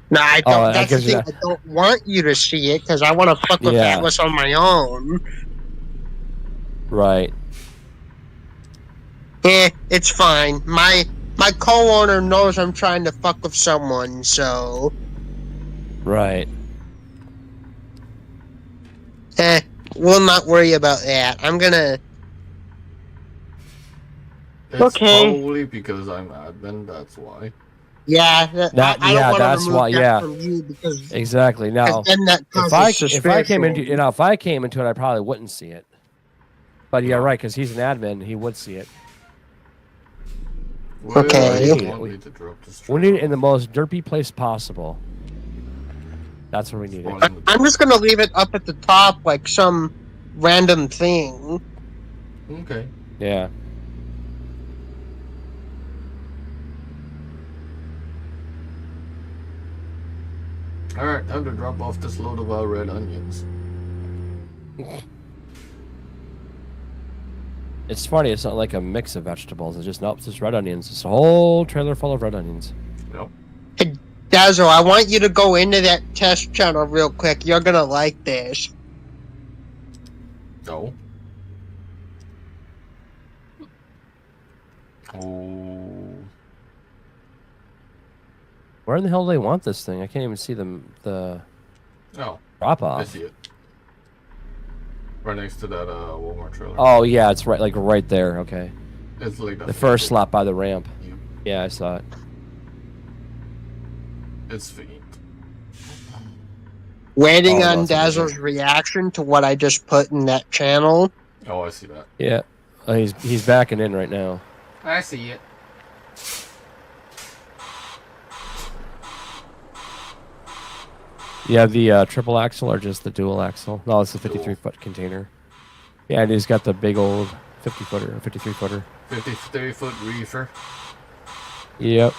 No, I don't. I That's the guess thing. you- I don't want you to see it because I want to fuck with Yeah. Atlas on my own. Right. It's fine. My co-owner knows I'm trying to fuck with someone, so Right. we'll not worry about that. I'm gonna. It's Okay. probably because I'm admin, that's why. Yeah, I don't want that's to remove why. that Yeah. from you because Exactly. Now, then that causes if I came into suspicion. if I came into it, I probably wouldn't see it. But yeah, No. right, because he's an admin, he would see it. Where Okay. do you want me to drop this We need it in the most derpy place possible. That's where we need it. I'm just gonna leave it up at the top like some random thing. Okay. Yeah. Alright, time to drop off this load of our red onions. It's funny, it's not like a mix of vegetables. It's just, nope, it's just red onions. It's a whole trailer full of red onions. Yep. Hey, Dazzo, I want you to go into that test channel real quick. You're gonna like this. No. Oh. Where in the hell do they want this thing? I can't even see the Oh, drop I off. see it. Right next to that Walmart trailer. Oh yeah, it's right right there. Okay. It's like that. The first slot by the ramp. Yep. Yeah, I saw it. It's faint. Waiting Oh, on that's Dazzle's reaction to what I just put in that channel. Oh, I see that. Yeah. He's backing in right now. I see it. You have the triple axle or just the dual axle? No, it's a 53-foot container. Yeah, and he's got the big old 50-footer, 53-footer. 53-foot reefer. Yep.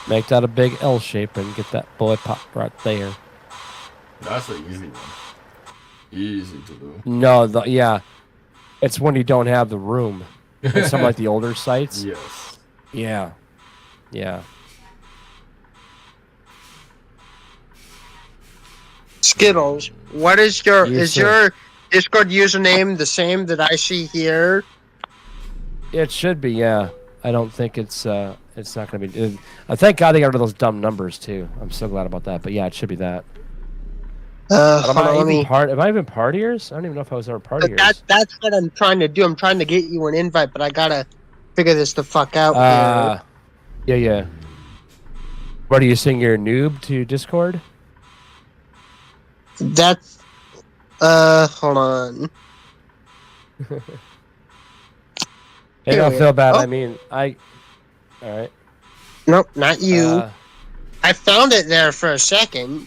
Make that a big L shape and get that boy popped right there. That's an easy one. Easy to do. No, yeah. It's when you don't have the room. It's some like the older sites. Yes. Yeah. Yeah. Skittles, what is your Yes, is sir. your Discord username the same that I see here? It should be, yeah. I don't think it's not going to be. Thank God they got rid of those dumb numbers too. I'm so glad about that. But yeah, it should be that. But Hold on, let me. Am I even partiers? I don't even know if I was ever But partiers. that's what I'm trying to do. I'm trying to get you an invite, but I gotta figure this the fuck out here. Yeah. What are you saying? You're a noob to Discord? That's hold on. Hey, don't Here. feel bad. Oh. I mean, all right. Nope, not you. Uh, I found it there for a second.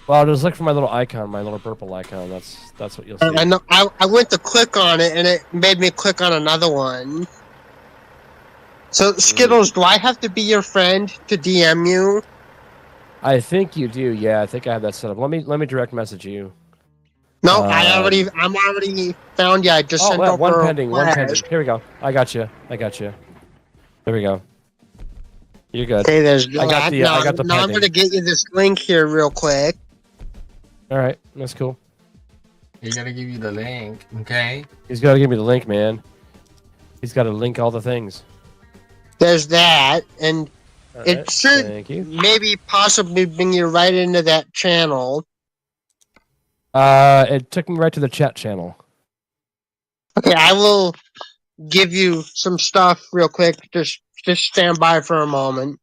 well, just look for my little icon, my little purple icon. That's what you'll see. I know. I went to click on it, and it made me click on another one. So Skittles, do I have to be your friend to DM you? I think you do. Yeah, I think I have that set up. Let me direct message you. No, I'm already found you. I just Oh, sent well, over one a pending. flash. Here we go. I got you. There we go. You're good. Okay, there's I got the- I got the now I'm pending. gonna get you this link here real quick. All right, that's cool. He's gonna give you the link, okay? He's got to give me the link, man. He's got to link all the things. There's that, and All it right, should Thank you. maybe possibly bring you right into that channel. It took me right to the chat channel. Okay, I will give you some stuff real quick. Just stand by for a moment.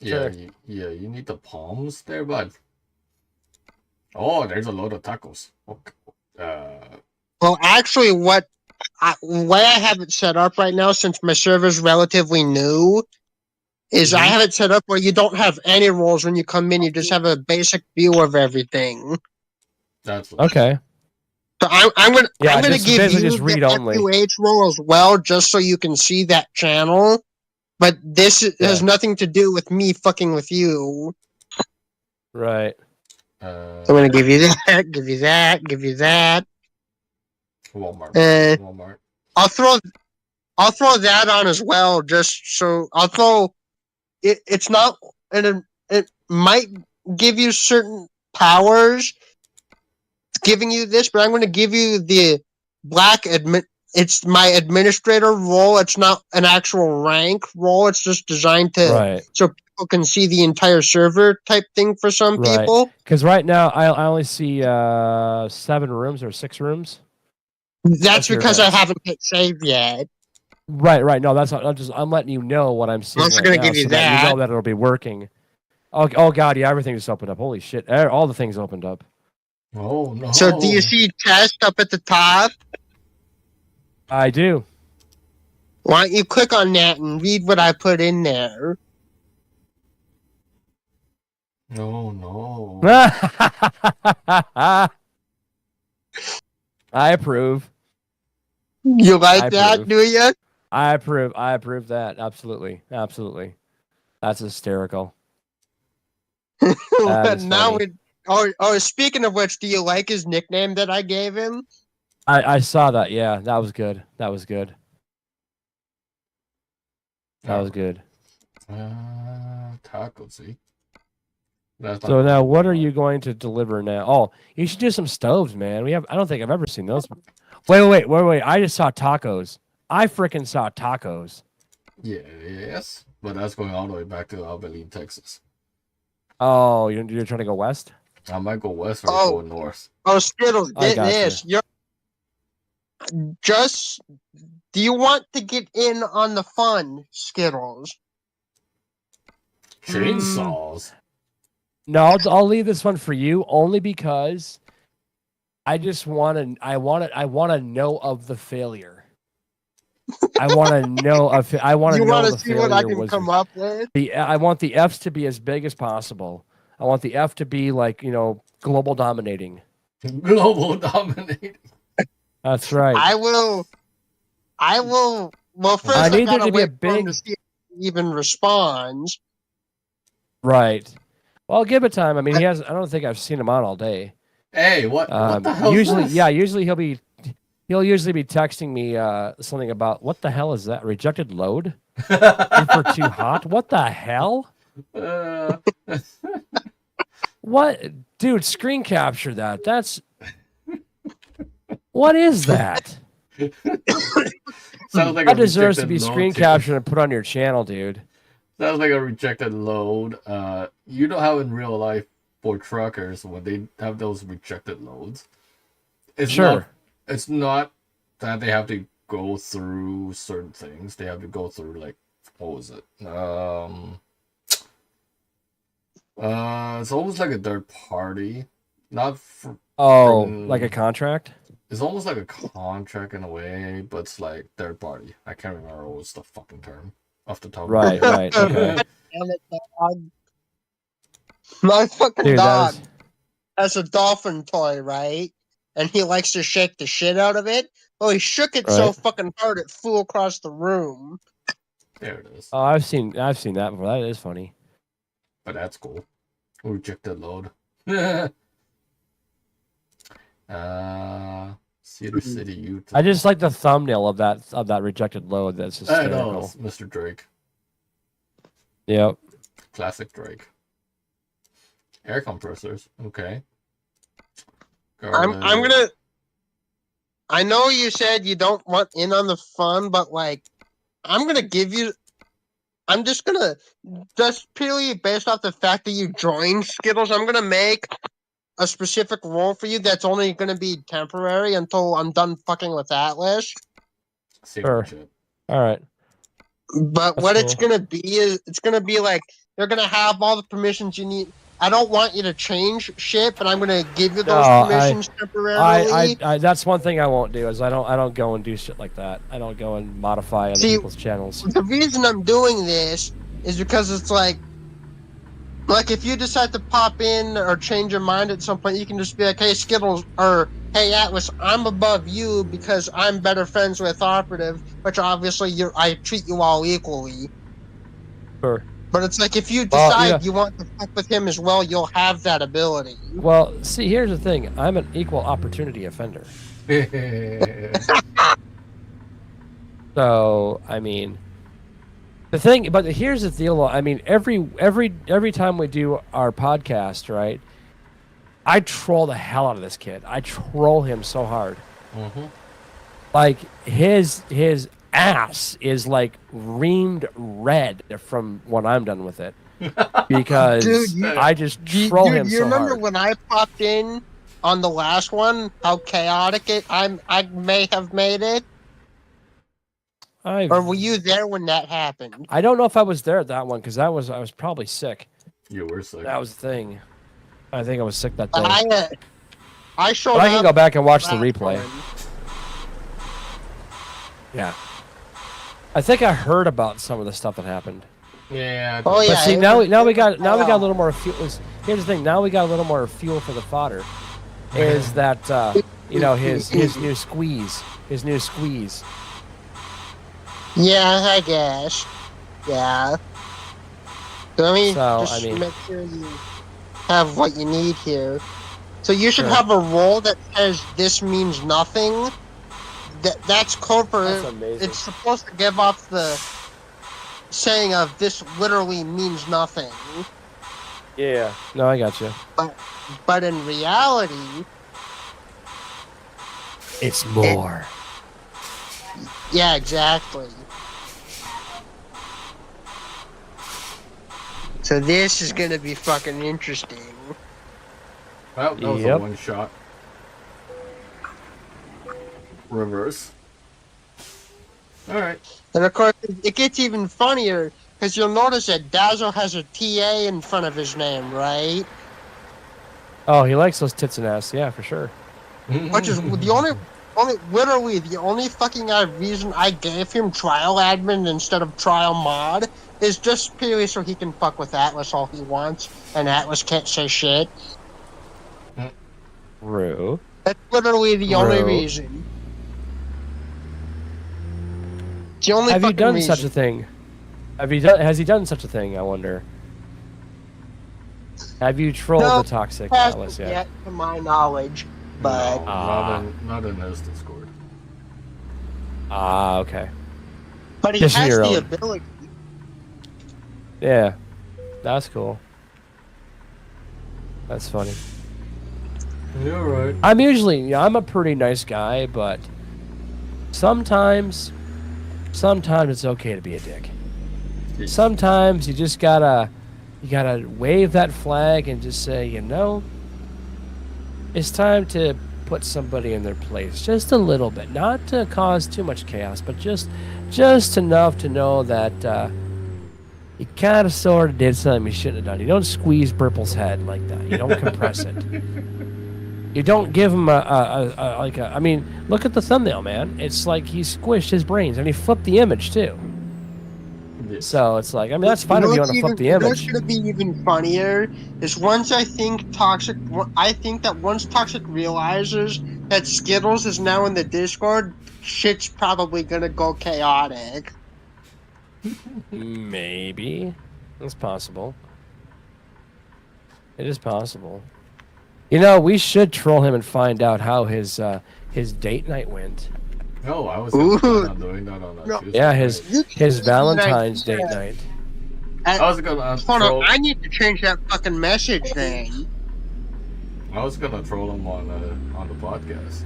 Yeah, Sure. you need the palms there, bud. Oh, there's a load of tacos. Okay. Well, actually, what way I have it set up right now, since my server's relatively new, is I have it set up where you don't have any roles when you come in. You just have a basic view of everything. That's Okay. So I'm gonna just give basically you just read the only. FQH role as well, just so you can see that channel. But this has nothing to do with me fucking with you. Right. I'm gonna give you that, give you that, give you that. Walmart. Walmart. I'll throw that on as well, just so I'll throw it. It's not, and it might give you certain powers. It's giving you this, but I'm going to give you the black admin. It's my administrator role. It's not an actual rank role. It's just designed to so people can see the entire server type thing for some people. Because right now I only see 7 rooms or 6 rooms. That's because I haven't hit save yet. Right. No, that's not. I'm letting you know what I'm seeing. I'm also right going to now, give you so that. you know that it'll be working. Oh god, yeah, everything just opened up. Holy shit, all the things opened up. Oh no. So do you see test up at the top? I do. Why don't you click on that and read what I put in there? No. I approve. You like that, do you? I approve that. Absolutely. That's hysterical. Now speaking of which, do you like his nickname that I gave him? I saw that. Yeah, that was good. That was good. Taco, see. So now, what are you going to deliver now? Oh, you should do some stoves, man. I don't think I've ever seen those. Wait. I just saw tacos. I freaking saw tacos. Yes, but that's going all the way back to Abilene, Texas. Oh, you're trying to go west? I might go west or go north. Oh, Skittles, get this. Do you want to get in on the fun, Skittles? Chainsaws. No, I'll leave this one for you only because I just want to know of the failure. I want to know of. I want to know. You want to see what I can come up with? I want the Fs to be as big as possible. I want the F to be like global dominating. Global dominating. That's right. I will. Well, first I need there to be a big. To see if he even responds. Right. Well, give it time. I mean, he has. I don't think I've seen him on all day. Hey, what the hell? Usually, usually he'll usually be texting me something about what the hell is that? Rejected load? For too hot? What the hell? What, dude? Screen capture that. That's what is that? Sounds like that deserves to be screen captured and put on your channel, dude. Sounds like a rejected load. You know how in real life for truckers when they have those rejected loads, it's not that they have to go through certain things. They have to go through like what was it? It's almost like a third party, not for like a contract. It's almost like a contract in a way, but it's like third party. I can't remember what's the fucking term off the top. Right. Okay. My fucking dog has a dolphin toy, right? And he likes to shake the shit out of it. Well, he shook it so fucking hard it flew across the room. There it is. Oh, I've seen that before. That is funny. But that's cool. Rejected load. Cedar City, Utah. I just like the thumbnail of that rejected load. That's hysterical. I know, Mr. Drake. Yep. Classic Drake. Air compressors. Okay. I'm gonna. I know you said you don't want in on the fun, but like, I'm gonna give you. I'm just gonna, just purely based off the fact that you joined Skittles, I'm gonna make a specific role for you that's only gonna be temporary until I'm done fucking with Atlas. Sure. All right. But that's what cool. It's gonna be is it's gonna be like you're gonna have all the permissions you need. I don't want you to change shit, but I'm gonna give you those No, permissions temporarily. I that's one thing I won't do is I don't go and do shit like that. I don't go and modify other See, people's channels. The reason I'm doing this is because it's like if you decide to pop in or change your mind at some point, you can just be like, hey, Skittles, or hey, Atlas, I'm above you because I'm better friends with Operative, which obviously I treat you all equally. Sure. But it's like if you Well, decide you want to fuck with him as well, you'll have that ability. Well, see, here's the thing. I'm an equal opportunity offender. So, I mean, the thing, but here's the deal. I mean, every time we do our podcast, right? I troll the hell out of this kid. I troll him so hard. Mm-hmm. Like his ass is like reamed red from when I'm done with it, because I just troll him so hard. You remember when I popped in on the last one? How chaotic I may have made it. Or were you there when that happened? I don't know if I was there at that one because I was probably sick. You were sick. That was the thing. I think I was sick that day. I showed but I can up go back and watch the last replay. one. Yeah. I think I heard about some of the stuff that happened. Yeah. Oh yeah. But see, now we got a little more fuel. Here's the thing. Now we got a little more fuel for the fodder. Is that his new squeeze? His new squeeze. Yeah, I guess. Yeah. So, let me just make sure you have what you need here. So you should have a role that says this means nothing. That's code for That's amazing. It's supposed to give off the saying of this literally means nothing. Yeah. No, I got you. But in reality, it's more. Yeah, exactly. So this is gonna be fucking interesting. Well, that was a one shot. Reverse. Alright. And of course, it gets even funnier because you'll notice that Dazzo has a TA in front of his name, right? Oh, he likes those tits and ass. Yeah, for sure. Which is literally the only fucking reason I gave him trial admin instead of trial mod is just purely so he can fuck with Atlas all he wants, and Atlas can't say shit. True. That's literally the only reason. It's the only Have you done reason. such a thing? Has he done such a thing, I wonder? Have you trolled the toxic Atlas yet? Yet, to my knowledge, but No, not in this Discord. Okay. But he Just has your the own. ability. Yeah, that's cool. That's funny. You're right. I'm a pretty nice guy, but sometimes it's okay to be a dick. Sometimes you just gotta wave that flag and just say, it's time to put somebody in their place just a little bit, not to cause too much chaos, but just enough to know that you kind of sort of did something you shouldn't have done. You don't squeeze Burple's head like that. You don't compress it. You don't give him I mean, look at the thumbnail, man. It's like he squished his brains, and he flipped the image too. Yes. So it's like, I mean, that's fine if you want to flip the image. What's gonna be even funnier is once I think that once Toxic realizes that Skittles is now in the Discord, shit's probably gonna go chaotic. Maybe. It's possible. It is possible. We should troll him and find out how his date night went. No, I was not doing that on that Tuesday. Yeah, his Valentine's date night. I was gonna Hold on, I need to change that fucking message then. I was gonna troll him on the podcast.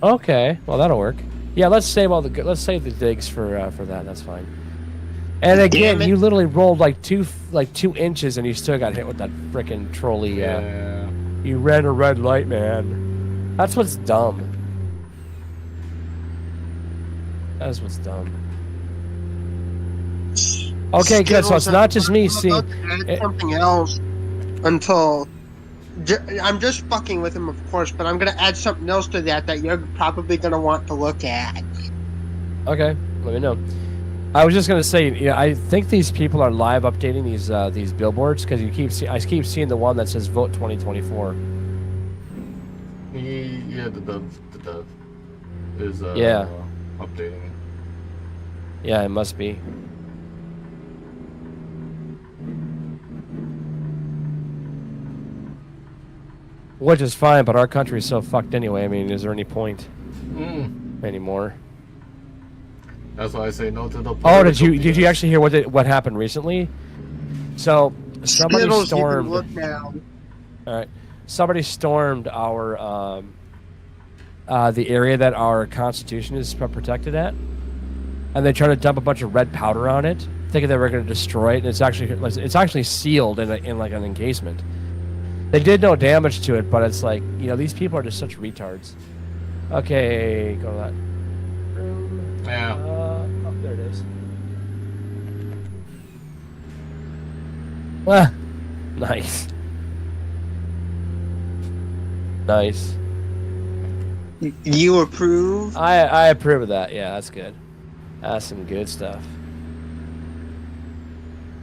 Okay, well that'll work. Yeah, let's save the digs for that. That's fine. And again, you literally rolled like 2 inches, and you still got hit with that frickin' trolley. Yeah. You ran a red light, man. That's what's dumb. That's what's dumb. Okay, good. So it's not just me. See, something else. until I'm just fucking with him, of course, but I'm gonna add something else to that you're probably gonna want to look at. Okay, let me know. I was just gonna say, I think these people are live updating these billboards because I keep seeing the one that says vote 2024. Yeah, the dev is updating. Yeah, it must be. Which is fine, but our country's so fucked anyway. I mean, is there any point anymore? That's why I say no to the. Oh, did you actually hear what happened recently? So somebody Skittles, stormed. you can look now. All right, somebody stormed our the area that our Constitution is protected at, and they tried to dump a bunch of red powder on it, thinking they were going to destroy it. And it's actually sealed in like an encasement. They did no damage to it, but it's like, these people are just such retards. Okay, go to that room. Yeah. Oh, there it is. Ah, nice. Nice. You approve? I approve of that. Yeah, that's good. That's some good stuff.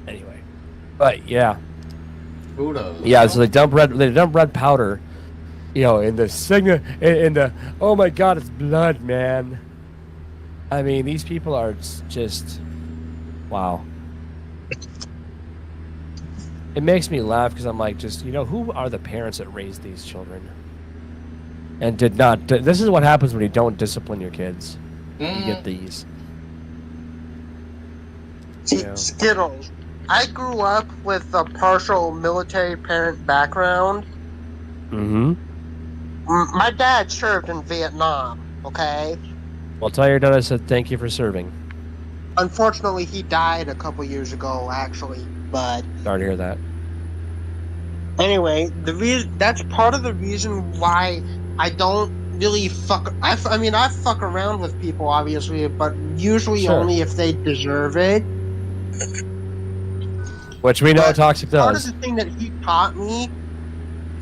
Anyway, but yeah. Yeah, so they dump red powder, in the oh my god, it's blood, man. I mean, these people are just, wow. It makes me laugh because I'm like, who are the parents that raised these children? And did not, this is what happens when you don't discipline your kids. You get these. Skittles. I grew up with a partial military parent background. Mm-hmm. My dad served in Vietnam, okay? Well, tell your dad I said thank you for serving. Unfortunately, he died a couple years ago, actually, but... Sorry to hear that. Anyway, that's part of the reason why I don't really fuck... I fuck around with people, obviously, but usually only if they deserve it. Which we know Toxic does. Part of the thing that he taught me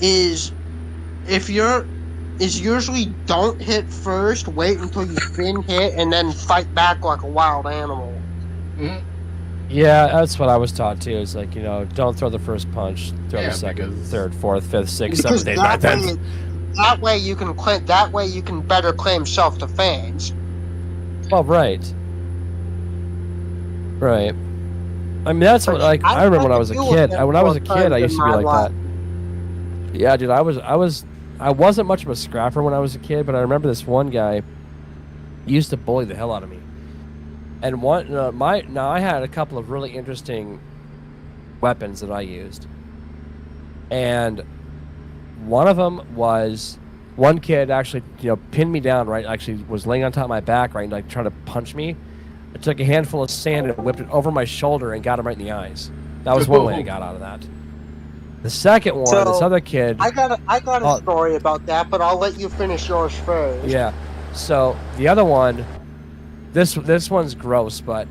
is usually don't hit first, wait until you've been hit, and then fight back like a wild animal. Mm-hmm. Yeah, that's what I was taught too. It's like, don't throw the first punch, throw the second, because... third, fourth, fifth, sixth, seventh, eighth, ninth, tenth. That way you can better claim self-defense. Well, right. Right. I mean, that's what, like, I remember when I was a kid. When I was a kid, I used to be like that. Yeah, dude, I wasn't much of a scrapper when I was a kid, but I remember this one guy used to bully the hell out of me. And I had a couple of really interesting weapons that I used. And one of them was, one kid actually, pinned me down, right? Actually was laying on top of my back, right? Like trying to punch me. I took a handful of sand and whipped it over my shoulder and got him right in the eyes. That was one way I got out of that. The second one, this other kid... I got a story about that, but I'll let you finish yours first. Yeah. So, the other one, this one's gross, but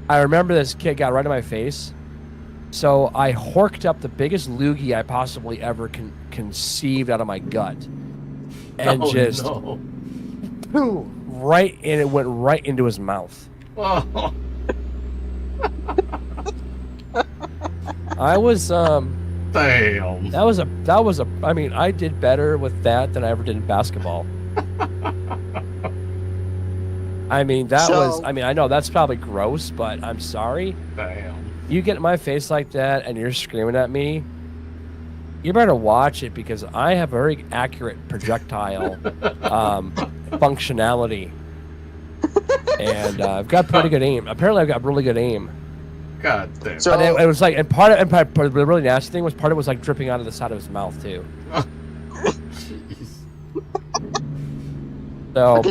I remember this kid got right in my face. So, I horked up the biggest loogie I possibly ever conceived out of my gut. And boom, and it went right into his mouth. Oh. I was Damn. That was a I mean, I did better with that than I ever did in basketball. I mean, I know that's probably gross, but I'm sorry. Damn. You get in my face like that and you're screaming at me, you better watch it because I have very accurate projectile functionality. And I've got pretty good aim. Apparently, I've got really good aim. God damn. So, but it was like, and part of the really nasty thing was part of it was like dripping out of the side of his mouth too. So,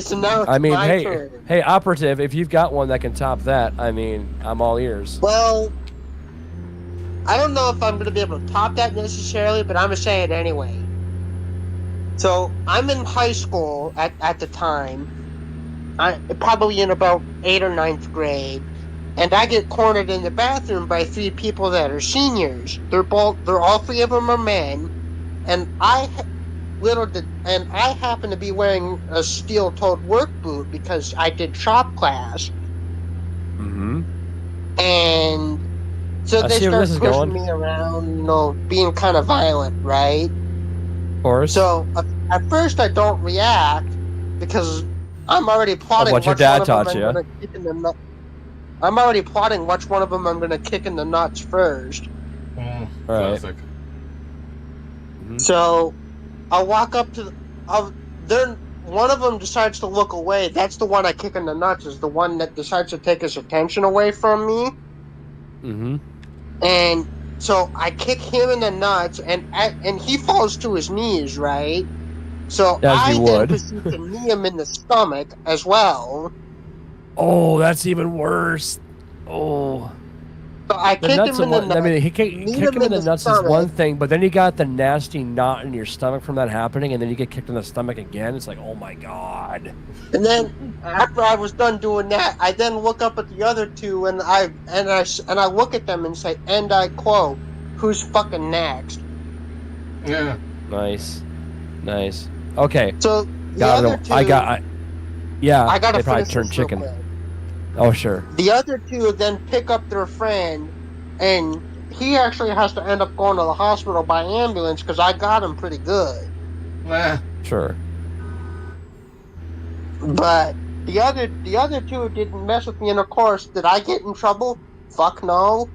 I mean, hey, operative, if you've got one that can top that, I mean, I'm all ears. Well, I don't know if I'm going to be able to top that necessarily, but I'm going to say it anyway. So, I'm in high school at the time. Probably in about 8th or 9th grade. and I get cornered in the bathroom by 3 people that are seniors. They're all 3 of them are men, and I happen to be wearing a steel-toed work boot because I did shop class, Mm-hmm. and so I they see where start this is pushing going. me around, being kind of violent, right? Of course. So at first I don't react because I'm already plotting what your which one dad of them taught I'm you. going to kick in the nuts. I'm already plotting which one of them I'm going to kick in the nuts first. Right. Classic. Mm-hmm. So I walk up to then one of them decides to look away. That's the one I kick in the nuts, is the one that decides to take his attention away from me. Mm-hmm. And so I kick him in the nuts, and he falls to his knees, right? So As you I then would. proceed to knee him in the stomach as well. Oh, that's even worse. Oh. So I The kick nuts him in of the what? I nuts, mean, knee kick him him in in the the nuts is one stomach, thing, but then you got the nasty knot in your stomach from that happening, and then you get kicked in the stomach again. It's like, oh my god. and then after I was done doing that, I then look up at the other 2, and I look at them and say, and I quote, "Who's fucking next?" Yeah. Nice. Okay. So the Got other it. 2, Yeah. I gotta They probably finish turned this real chicken. quick. Oh sure. The other 2 then pick up their friend, and he actually has to end up going to the hospital by ambulance because I got him pretty good. Sure. But the other 2 didn't mess with me, and of course, did I get in trouble? Fuck no.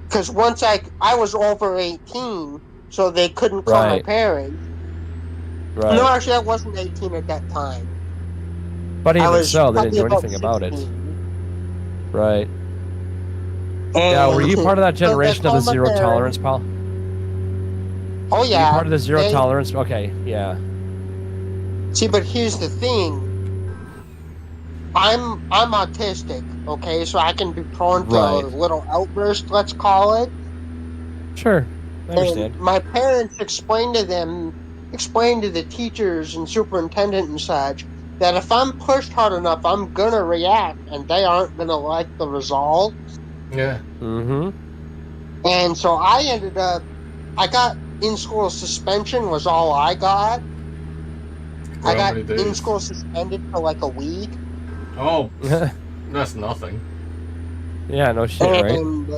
Because once I was over 18, so they couldn't call my Right. parents. Right. No, actually, I wasn't 18 at that time. But I even was so, they didn't probably do about anything about it. 16. Right. Yeah. Were you part of that So they generation of the called my zero parents. tolerance, pal? Oh Were you yeah. part of the zero They- tolerance? Okay. Yeah. See, but here's the thing. I'm autistic, okay, so I can be prone to a Right. little outburst, let's call it. Sure. I understand. And my parents explained to the teachers and superintendent and such, that if I'm pushed hard enough, I'm gonna react, and they aren't gonna like the result. Yeah. Mm-hmm. And so I got in-school suspension was all I got. For I how got many days? in-school suspended for like a week. Oh, that's nothing. Yeah, no shit, right? And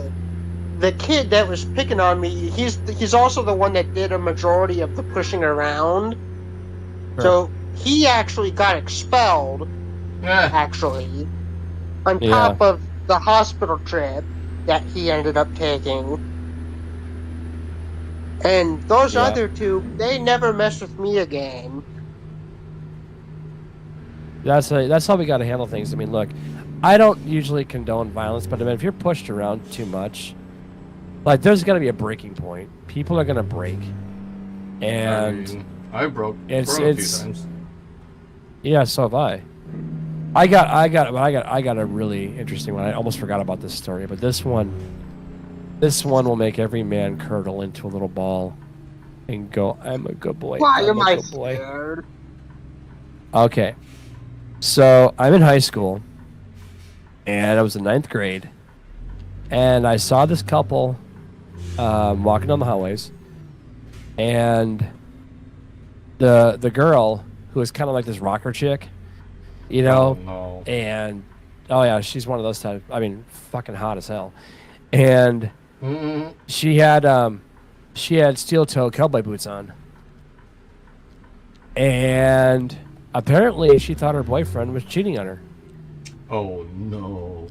the kid that was picking on me, he's also the one that did a majority of the pushing around. Sure. So he actually got expelled, actually, on top of the hospital trip that he ended up taking. And those other 2, they never messed with me again. That's how we got to handle things. I mean, look, I don't usually condone violence, but I mean, if you're pushed around too much, like there's got to be a breaking point. People are gonna break, and I broke it's a few times. Yeah, so have I. I got a really interesting one. I almost forgot about this story, but this one will make every man curdle into a little ball and go, "I'm a good boy." Why I'm am a I good boy." scared? Okay, so I'm in high school, and I was in 9th grade, and I saw this couple walking down the hallways, and the girl, who was kind of like this rocker chick, you know, Oh, no. and oh yeah, she's one of those type. I mean, fucking hot as hell, and she had steel-toe cowboy boots on, and apparently she thought her boyfriend was cheating on her. Oh no.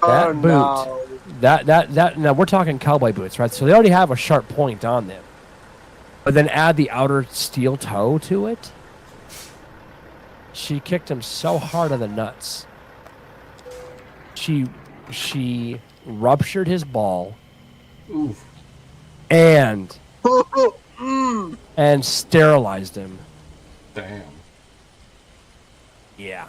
That Oh, boot, no. that now we're talking cowboy boots, right? So they already have a sharp point on them, but then add the outer steel toe to it. She kicked him so hard on the nuts. She ruptured his ball. Oof. And sterilized him. Damn. Yeah.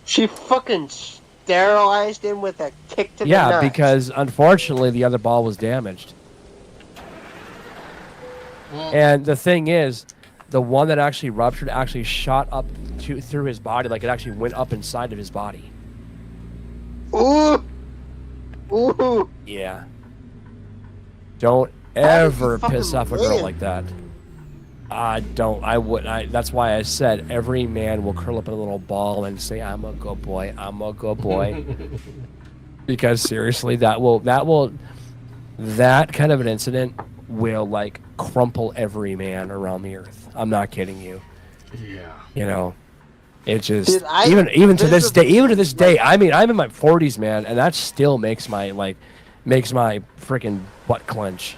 She fucking sterilized him with a kick to the nuts. Yeah, because unfortunately the other ball was damaged. And the thing is, the one that actually ruptured actually shot up through his body, like it actually went up inside of his body. Ooh. Ooh. Yeah. Don't That is ever piss fucking off a girl weird. like that. I wouldn't. That's why I said every man will curl up in a little ball and say, "I'm a good boy. I'm a good boy." Because seriously, that kind of an incident will like crumple every man around the earth. I'm not kidding you. Yeah. You know, it just Dude, even to this this is day. like- I mean, I'm in my 40s, man, and that still makes my freaking butt clench.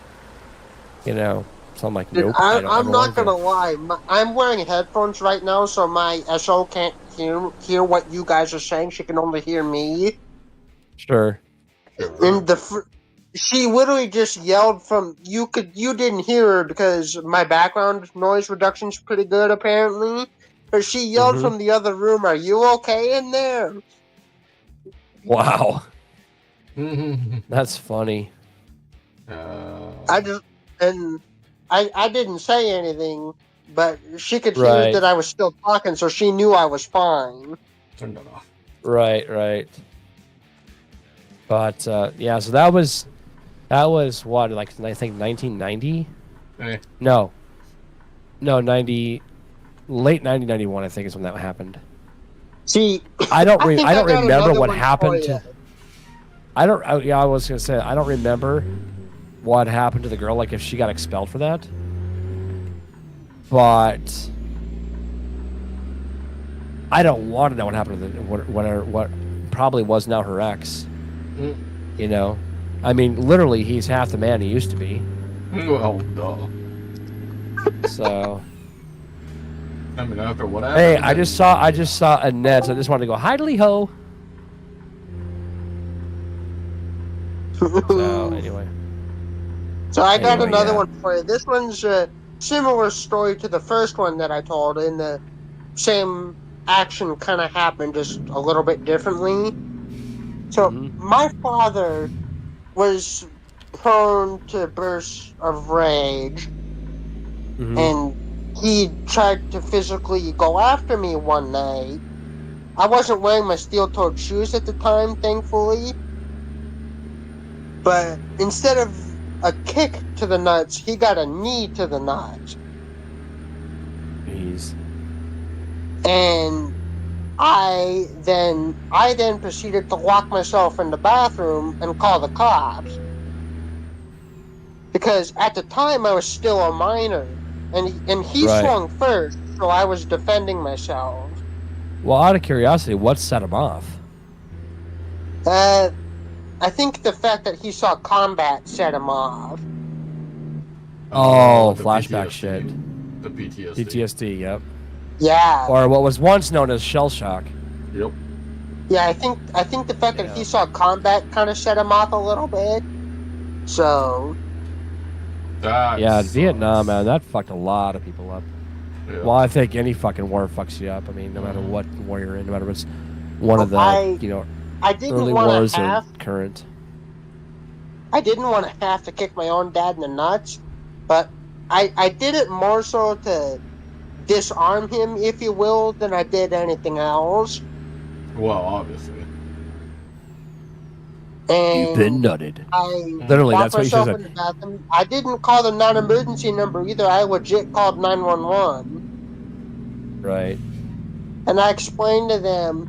You know, so I'm like, Dude, nope. I I'm don't not wanna gonna lie. I'm wearing headphones right now, so my SO can't hear what you guys are saying. She can only hear me. Sure. And she literally just yelled from you didn't hear her because my background noise reduction's pretty good apparently. But she yelled Mhm. from the other room, "Are you okay in there?" Wow, that's funny. I just and I didn't say anything, but she could hear Right. that I was still talking, so she knew I was fine. Turn that off. Right. But yeah, so that was what, like, I think 1990. Eh, No, 90, late 1991. I think is when that happened. See, I don't think I don't got remember another what one happened for ya. to. I was gonna say I don't remember what happened to the girl. Like if she got expelled for that, but I don't want to know what happened to what probably was now her ex. mm, You know, I mean, literally, he's half the man he used to be. well, duh. So, I mean, after what happened. hey, I just saw Annette. So I just wanted to go hi, ho. So anyway, So I got Anyway, another yeah. one for you. This one's a similar story to the first one that I told. In the same action kind of happened, just a little bit differently. So Mhm. my father was prone to bursts of rage, Mhm. and he tried to physically go after me one night. I wasn't wearing my steel-toed shoes at the time, thankfully. But instead of a kick to the nuts, he got a knee to the nuts. Jeez. And I then proceeded to lock myself in the bathroom and call the cops. Because at the time I was still a minor. And he Right. swung first, so I was defending myself. Well, out of curiosity, what set him off? I think the fact that he saw combat set him off. Oh, the flashback PTSD. shit. The PTSD. PTSD. Yep. Yeah. Or what was once known as shell shock. Yep. Yeah, I think the fact that Yeah. he saw combat kind of set him off a little bit. So That Yeah, sucks. Vietnam, man, that fucked a lot of people up. Yeah. Well, I think any fucking war fucks you up. I mean, no matter what war you're in, no matter if it's one of the I early didn't wars want to or have current. I didn't want to have to kick my own dad in the nuts, but I did it more so to disarm him, if you will, than I did anything else. Well, obviously. You've been And nutted. I Literally, locked that's what you myself should in have the bathroom. I didn't call the non-emergency number either. I legit called 911. said. Right. And I explained to them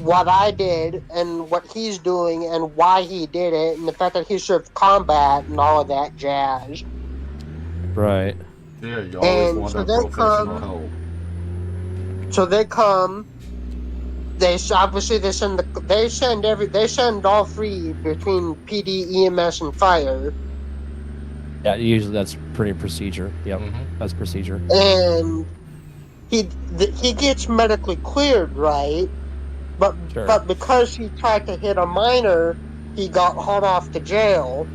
what I did and what he's doing and why he did it and the fact that he served combat and all of that jazz. Right. Yeah, you always And want so that they professional come- help. So they come. They obviously they send all three between PD, EMS, and fire. Yeah, usually that's pretty procedure. Yep, Mhm. that's procedure. And he gets medically cleared, right? But Sure. but because he tried to hit a minor, he got hauled off to jail.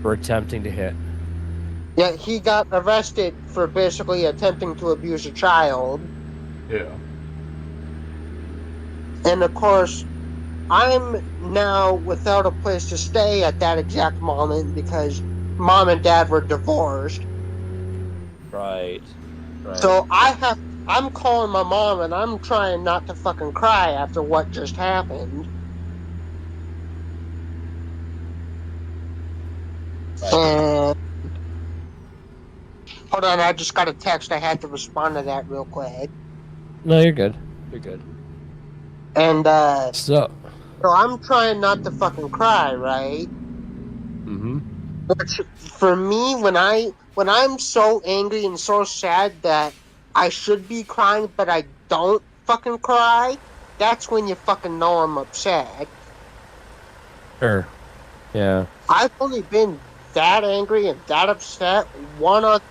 For attempting to hit. Yeah, he got arrested for basically attempting to abuse a child. Yeah. And of course, I'm now without a place to stay at that exact moment because mom and dad were divorced. Right. Right. So I'm calling my mom and I'm trying not to fucking cry after what just happened. And hold on, I just got a text. I had to respond to that real quick. No, you're good. You're good. And So. so I'm trying not to fucking cry, right? Mm-hmm. Which for me, when I'm so angry and so sad that I should be crying, but I don't fucking cry, that's when you fucking know I'm upset. Sure. Yeah. I've only been that angry and that upset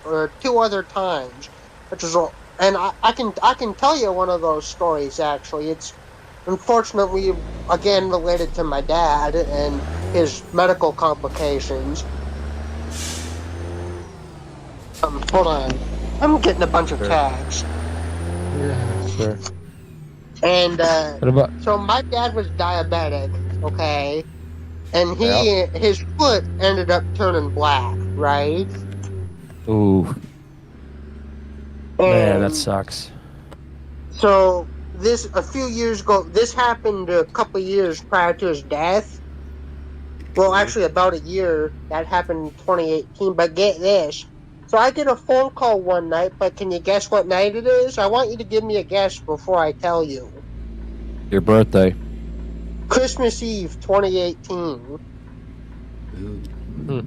or two other times, which is all. And I can tell you one of those stories actually. It's unfortunately again related to my dad and his medical complications. Hold on, I'm getting a bunch of Sure. tags. Sure. And What about? so my dad was diabetic, okay, and Yep. his foot ended up turning black, right? Ooh, man, that And sucks. so this a few years ago, this happened a couple of years prior to his death. Well, actually, about a year. That happened in 2018. But get this. So I get a phone call one night, but can you guess what night it is? I want you to give me a guess before I tell you. Your birthday. Christmas Eve, 2018. Hmm.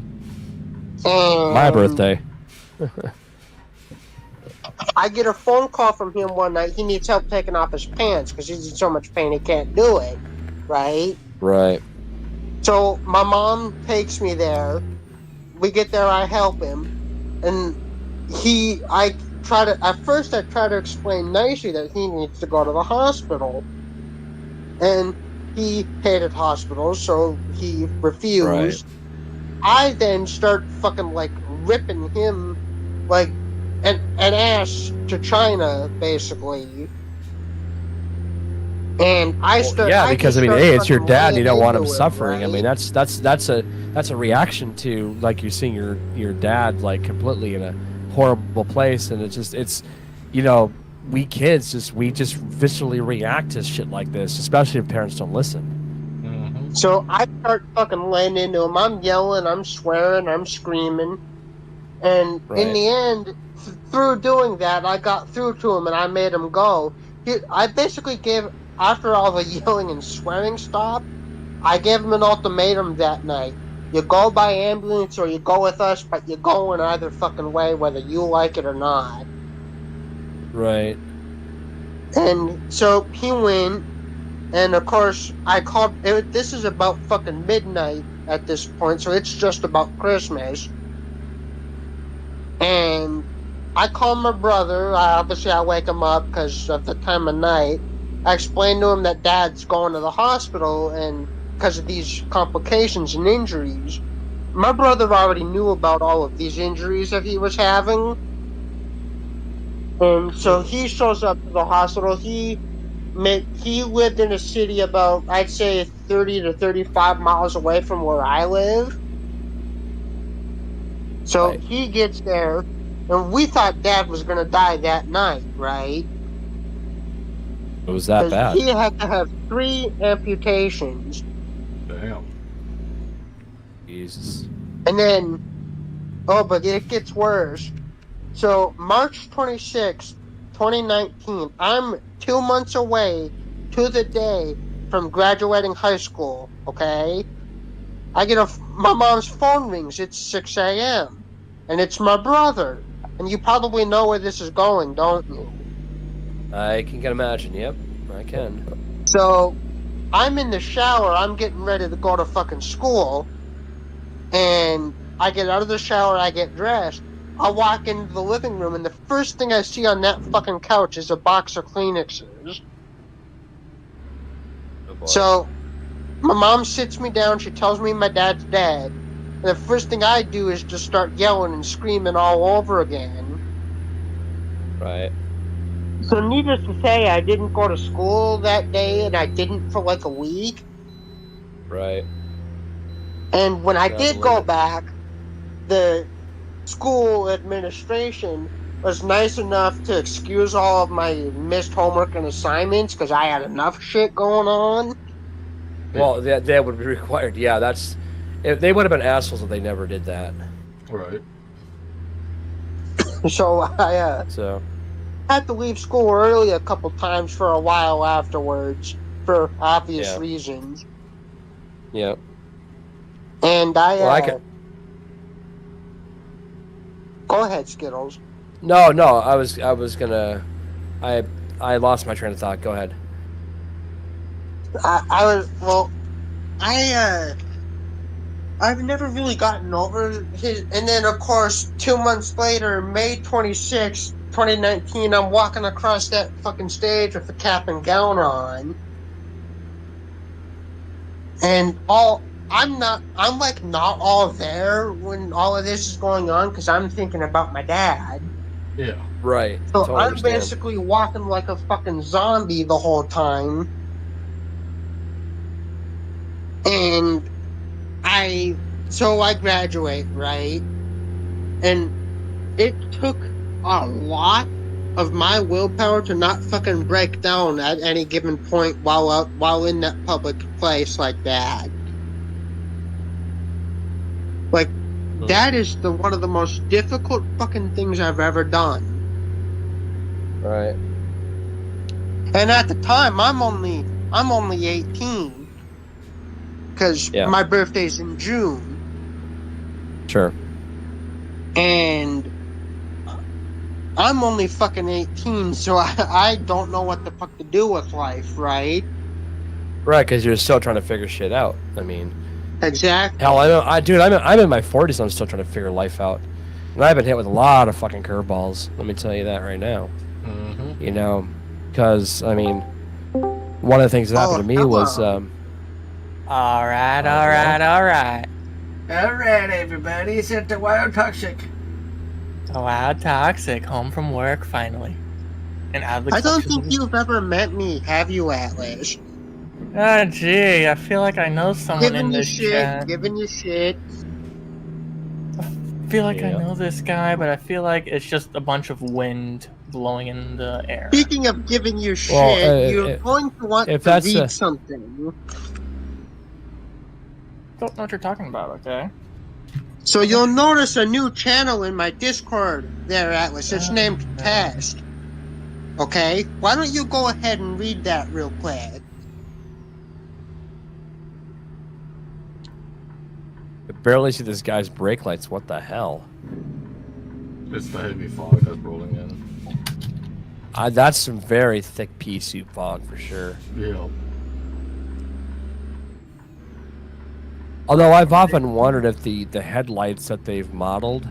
And My birthday. I get a phone call from him one night. He needs help taking off his pants because he's in so much pain he can't do it. Right? Right. So my mom takes me there. We get there, I help him. And I try to explain nicely that he needs to go to the hospital. And he hated hospitals, so he refused. Right. I then start fucking like ripping him like an ass to China, basically. And Yeah, I because just I mean, start hey, it's your fucking dad. laying You don't want him into him, suffering. I mean, right? that's a reaction to like you're seeing your dad like completely in a horrible place, and it's you know we kids we just viscerally react to shit like this, especially if parents don't listen. Mm-hmm. So I start fucking laying into him. I'm yelling, I'm swearing, I'm screaming. And in Right. the end, through doing that, I got through to him and I made him go. I basically gave, after all the yelling and swearing stopped, I gave him an ultimatum that night. You go by ambulance or you go with us, but you go in either fucking way, whether you like it or not. Right. And so he went, and of course, I called. This is about fucking midnight at this point, so it's just about Christmas. And I call my brother. Obviously, I wake him up because of the time of night. I explain to him that Dad's going to the hospital and because of these complications and injuries. My brother already knew about all of these injuries that he was having. And so he shows up to the hospital. He lived in a city about, I'd say, 30 to 35 miles away from where I live. So Right. he gets there, and we thought Dad was going to die that night, right? It was that Because bad. he had to have 3 amputations. Damn. Jesus. And then, oh, but it gets worse. So March 26, 2019, I'm 2 months away to the day from graduating high school, okay? My mom's phone rings. It's 6 a.m. And it's my brother. And you probably know where this is going, don't you? I can imagine. Yep, I can. So I'm in the shower. I'm getting ready to go to fucking school. And I get out of the shower. I get dressed. I walk into the living room. And the first thing I see on that fucking couch is a box of Kleenexes. Oh boy. So my mom sits me down. She tells me my dad's dead. And the first thing I do is just start yelling and screaming all over again. Right. So needless to say, I didn't go to school that day, and I didn't for like a week. Right. And when I God did believe go it. back, the school administration was nice enough to excuse all of my missed homework and assignments because I had enough shit going on. Well, that would be required. Yeah, that's. If they would have been assholes if they never did that. Right. So I So had to leave school early a couple times for a while afterwards for obvious Yeah. reasons. yeah. And Well, I could. Go ahead, Skittles. No. I was gonna. I lost my train of thought. Go ahead. I was well. I've never really gotten over his. And then, of course, 2 months later, May 26th, 2019, I'm walking across that fucking stage with the cap and gown on. And I'm like not all there when all of this is going on because I'm thinking about my dad. Yeah. Right. So totally I'm understand. basically walking like a fucking zombie the whole time. And I graduate, right? And it took a lot of my willpower to not fucking break down at any given point while in that public place like that. Like that is one of the most difficult fucking things I've ever done. Right. And at the time, I'm only 18 because Yeah. my birthday's in June. Sure. And I'm only fucking 18, so I don't know what the fuck to do with life, right? Right, because you're still trying to figure shit out. I mean, Exactly. hell, I'm in my 40s. And I'm still trying to figure life out, and I've been hit with a lot of fucking curveballs. Let me tell you that right now. Mm-hmm. You know, because I mean, one of the things that happened to me was. hello. All right. Alright, everybody, it's at the Wild Toxic. Oh, wow, toxic. Home from work, finally. And out of the I don't country. think you've ever met me, have you, Atlas? Ah, gee, I feel like I know someone in this chat. Giving you shit. I feel like I Yeah. know this guy, but I feel like it's just a bunch of wind blowing in the air. Speaking of giving you shit, Well, you're going to want if to that's read a- something. Don't know what you're talking about, okay? So you'll notice a new channel in my Discord there, Atlas. It's named Test. Okay? Why don't you go ahead and read that real quick? I barely see this guy's brake lights. What the hell? It's the heavy fog that's rolling in. That's some very thick pea soup fog for sure. Yeah. Although I've often wondered if the headlights that they've modeled,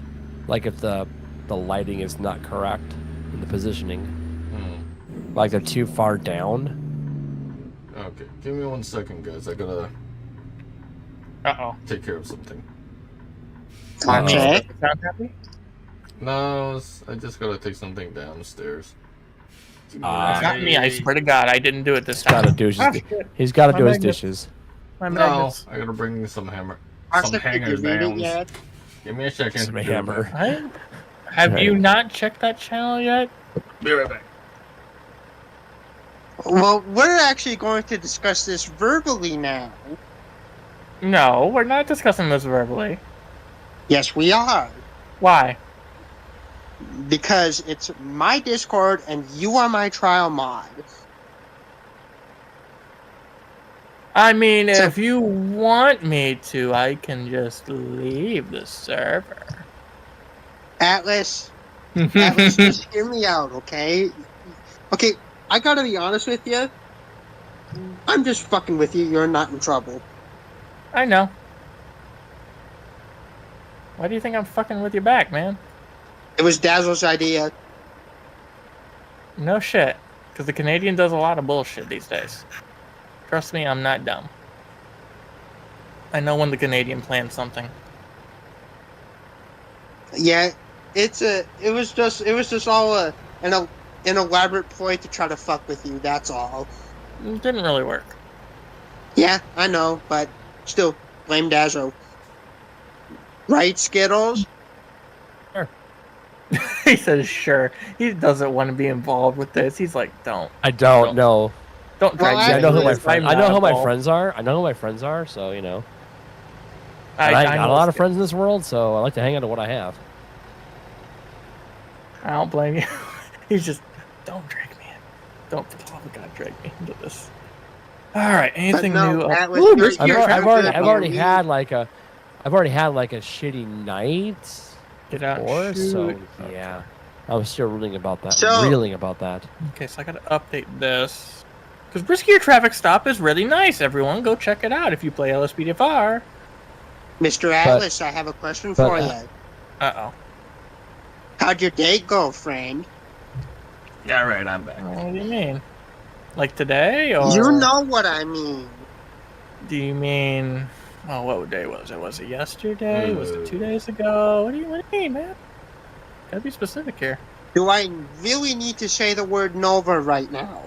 like if the lighting is not correct in the positioning, like they're too far down. Okay, give me 1 second, guys. I gotta Uh-oh. take care of something. Okay. Sound happy? No, I just gotta take something downstairs. It's not me, I swear to God, I didn't do it this He's got to time. do his, Ah, shit. He's got to My do his magnets. dishes. My No, magnets. I gotta bring some Arthur, hangers did you read it down. yet? Give me a second. Some Be right hammer. back. Have you not checked that channel yet? Be right back. Well, we're actually going to discuss this verbally now. No, we're not discussing this verbally. Yes, we are. Why? Because it's my Discord and you are my trial mod. I mean, So- if you want me to, I can just leave the server. Atlas, Atlas, just hear me out, okay? Okay, I gotta be honest with you. I'm just fucking with you. You're not in trouble. I know. Why do you think I'm fucking with you back, man? It was Dazzo's idea. No shit. Because the Canadian does a lot of bullshit these days. Trust me, I'm not dumb. I know when the Canadian plans something. Yeah, it was just all an elaborate ploy to try to fuck with you. That's all. It didn't really work. Yeah, I know, but still, blame Dazzo. Right, Skittles? Sure. He says, "Sure." He doesn't want to be involved with this. He's like, "Don't." I don't know. Don't try. Well, See, I know who my actually, friends. I'm I know not who my involved. friends are. I know who my friends are. So you know, I and I ain't got a know lot it's of friends in this world. So I like to hang on to what I have. I don't blame you. He's just, don't drag me in. Don't, for the love of God, drag me into this. All right, anything no, new? Atlas, Ooh, you're- Risky I've, you're- Traffic I've already, you're- I've already you're- had like a, I've already had like a shitty night Get out, before. So shoot. yeah, I was still reeling about that. So- reeling about that. Okay, so I gotta update this. Because Riskier Traffic Stop is really nice, everyone. Go check it out if you play LSPDFR. Mr. Atlas, I have a question for you. Uh-oh. How'd your date go, friend? Yeah, right. I'm back. What do you mean? Like today, or You know what I mean. do you mean? Oh, what day was it? Was it yesterday? Was it 2 days ago? What do you mean, man? Gotta be specific here. Do I really need to say the word Nova right now?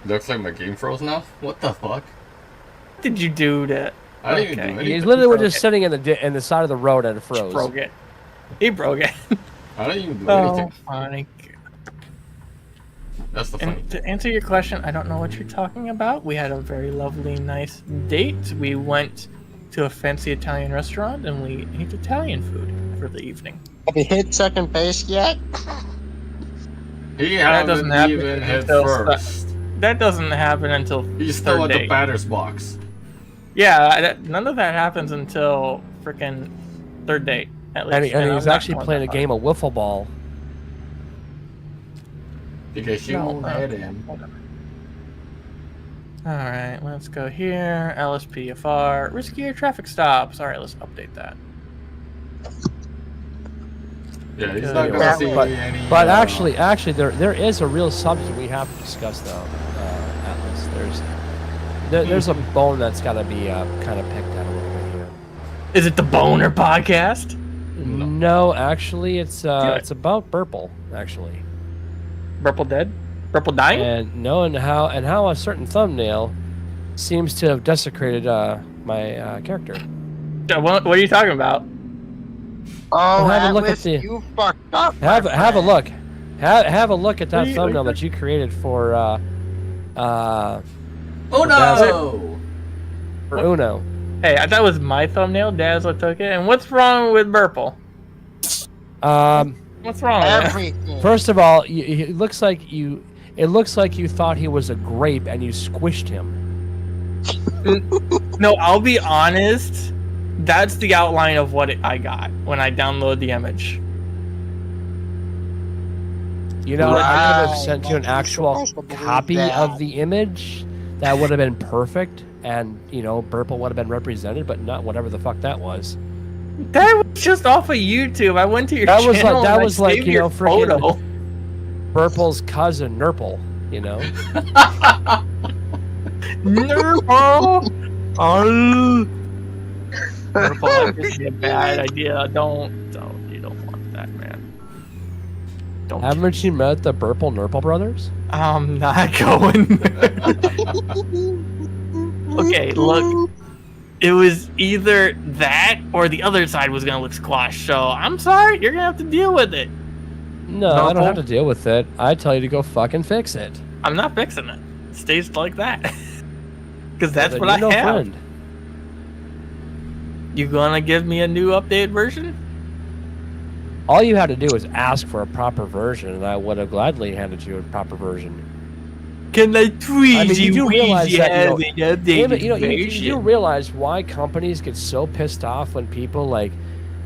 Looks like my game froze now. What the fuck? What did you do to? I didn't even Okay. do anything. He's literally broke just it. sitting in the side of the road and it froze. Broke it. He broke it. I didn't even do Oh anything. my. That's the funny And thing. to answer your question, I don't know what you're talking about. We had a very lovely, nice date. We went to a fancy Italian restaurant and we ate Italian food for the evening. Have you hit second base yet? He That doesn't hasn't happen even hit until first. That doesn't happen until He's still third at the date. batter's box. Yeah, none of that happens until freaking third date. At least. And he I'm was not actually going playing that a far. game of wiffle ball. Because you No, won't hit him. All right, let's go here. LSPFR, riskier traffic stops. All right, let's update that. Yeah, he's Yeah, not gonna but- see but- any. But actually, there is a real subject we have to discuss though, Atlas. There's a bone that's got to be kind of picked at a little bit here. Is it the Boner Podcast? No, actually, it's Do it. it's about Burple actually, Purple dead? Purple dying? and how a certain thumbnail seems to have desecrated my character. What are you talking about? Oh, have a look at Atlas, the- you fucked up. Have my a friend. look, have a look at What that are you- thumbnail that you created for Oh That's no! for Uno. Hey, I thought it was my thumbnail. Dazzo took it. And what's wrong with Purple? What's wrong with that? Everything. First of all, it looks like you thought he was a grape and you squished him. No, I'll be honest. That's the outline of what I got when I download the image. You know, I could have Right, sent you an but you're actual supposed to believe copy that. of the image. That would have been perfect, and you know, Burple would have been represented, but not whatever the fuck that was. That was just off of YouTube. I went to your That was like- channel that and I was like, saved you your know, freaking- photo. Burple's cousin, Nurple. You know, Nurple. Oh. Nurple, that gives me a bad idea. You don't want that, man. Don't. haven't you met the Burple Nurple brothers? I'm not going. Okay, look. It was either that or the other side was gonna look squashed. So I'm sorry, you're gonna have to deal with it. No, I don't Nurple? have to deal with it. I tell you to go fucking fix it. I'm not fixing it. It stays like that. Because that's Then what you're I no have. friend. You gonna give me a new updated version? All you had to do was ask for a proper version, and I would have gladly handed you a proper version. Can I tweeze I mean, you do realize that, have you an Yeah, updated but, you version? do realize why companies get so pissed off when people like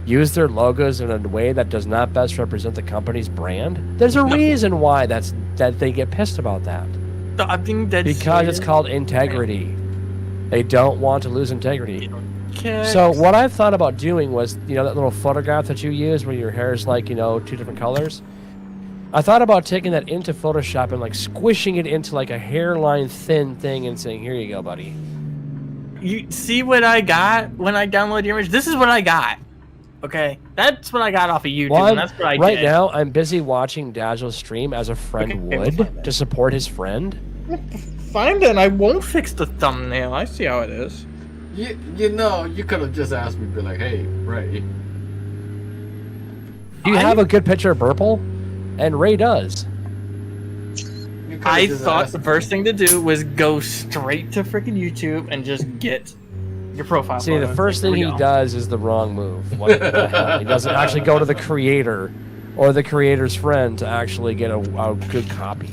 use their logos in a way that does not best represent the company's brand? There's a reason why that they get pissed about that. I think that's Because it's called integrity. They don't want to lose integrity. Okay. So what I've thought about doing was, you know, that little photograph that you use where your hair is like, you know, two different colors. I thought about taking that into Photoshop and like squishing it into like a hairline thin thing and saying, "Here you go, buddy." You see what I got when I download your image? This is what I got. Okay, that's what I got off of YouTube, Well, and that's what I right did. now, I'm busy watching Dazzo's stream as a friend Okay, would we'll find that. to support his friend. Fine then, I won't fix the thumbnail. I see how it is. You know, you could have just asked me, be like, hey, Ray, Do you have a good picture of Burple? And Ray does. You could've I just thought asked the me. first thing to do was go straight to freaking YouTube and just get your profile See, photo. the first There thing we he go. does is the wrong move. What the hell? He doesn't actually go to the creator or the creator's friend to actually get a good copy.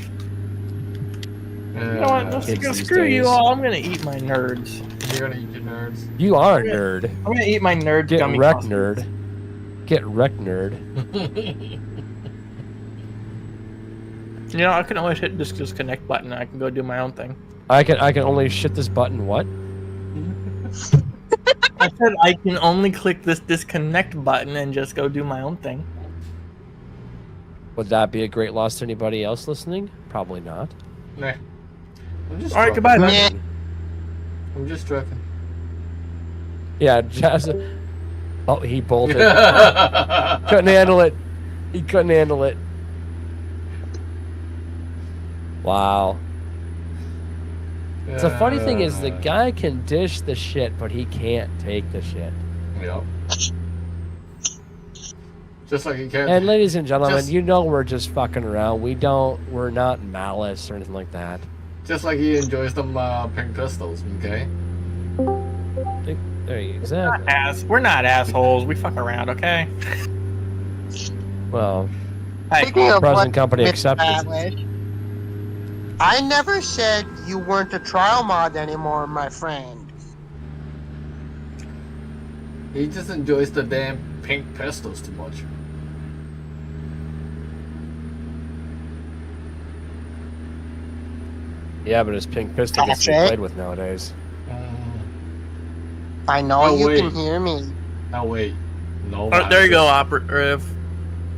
You know what? Let's Kids go these screw you days. all. I'm gonna eat my nerds. You're gonna eat your nerds. You are a nerd. I'm gonna eat my nerd Get gummy wrecked, clusters. nerd. Get wrecked, nerd. You know, I can always hit this disconnect button and I can go do my own thing. I can only shit this button. What? I said I can only click this disconnect button and just go do my own thing. Would that be a great loss to anybody else listening? Probably not. Nah. I'm just All right, joking. goodbye Nah. then. I'm just joking. Yeah, just. Oh, he bolted. Couldn't handle it. He couldn't handle it. Wow. The funny thing is, the guy can dish the shit, but he can't take the shit. Yep. Just like you can't. And ladies and gentlemen, Just- you know we're just fucking around. We're not malice or anything like that. Just like he enjoys them pink pistols, okay? There you exactly. We're not assholes. We fuck around, okay? Well, Hey, Speaking of present what company Miss accepted. Atlas, I never said you weren't a trial mod anymore, my friend. He just enjoys the damn pink pistols too much. Yeah, but his pink pistol gets to be That's it? played with nowadays. I know Oh, you wait. can hear me. Oh wait, no. oh, there you go, operative.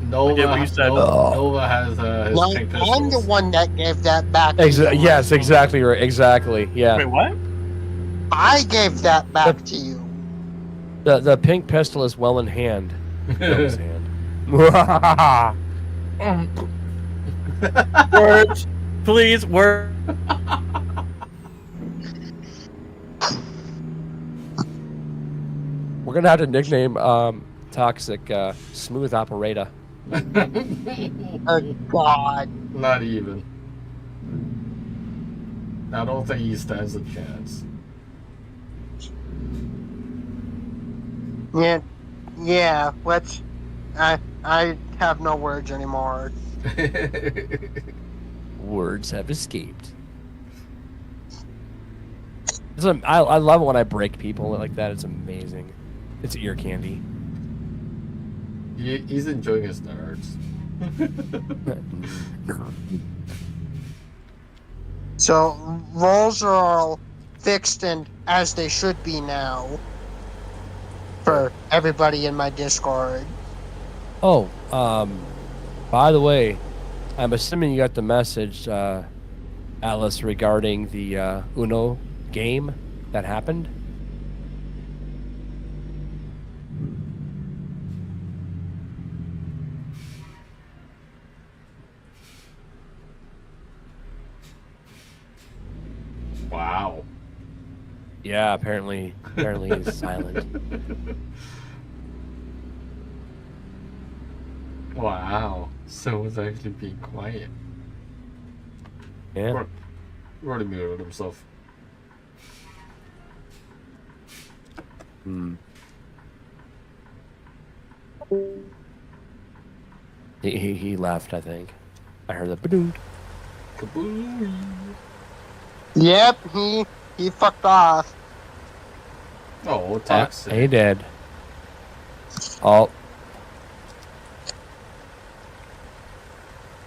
Nova, I get what you said. Nova has his No, pink pistols. I'm the one that gave that back to you. Yes, exactly right. Exactly. Yeah. Wait, what? I gave that back to you. The pink pistol is well in hand. Nova's hand. Words, please, words. We're gonna have to nickname Toxic Smooth Operator. Oh, God. Not even. I don't think he stands a chance. Yeah, let's... I have no words anymore. Words have escaped. I love it when I break people like that. It's amazing. It's ear candy. He's enjoying his nerds. So, roles are all fixed and as they should be now. For everybody in my Discord. Oh, by the way, I'm assuming you got the message, Alice, regarding the Uno game that happened. Wow. Yeah, apparently he's silent. Wow. Someone's actually being quiet. Yeah. He already muted himself. Hmm. He left, I think. I heard the ba-doom. Kabooey. Yep, he fucked off. Oh, toxic. He did. Oh,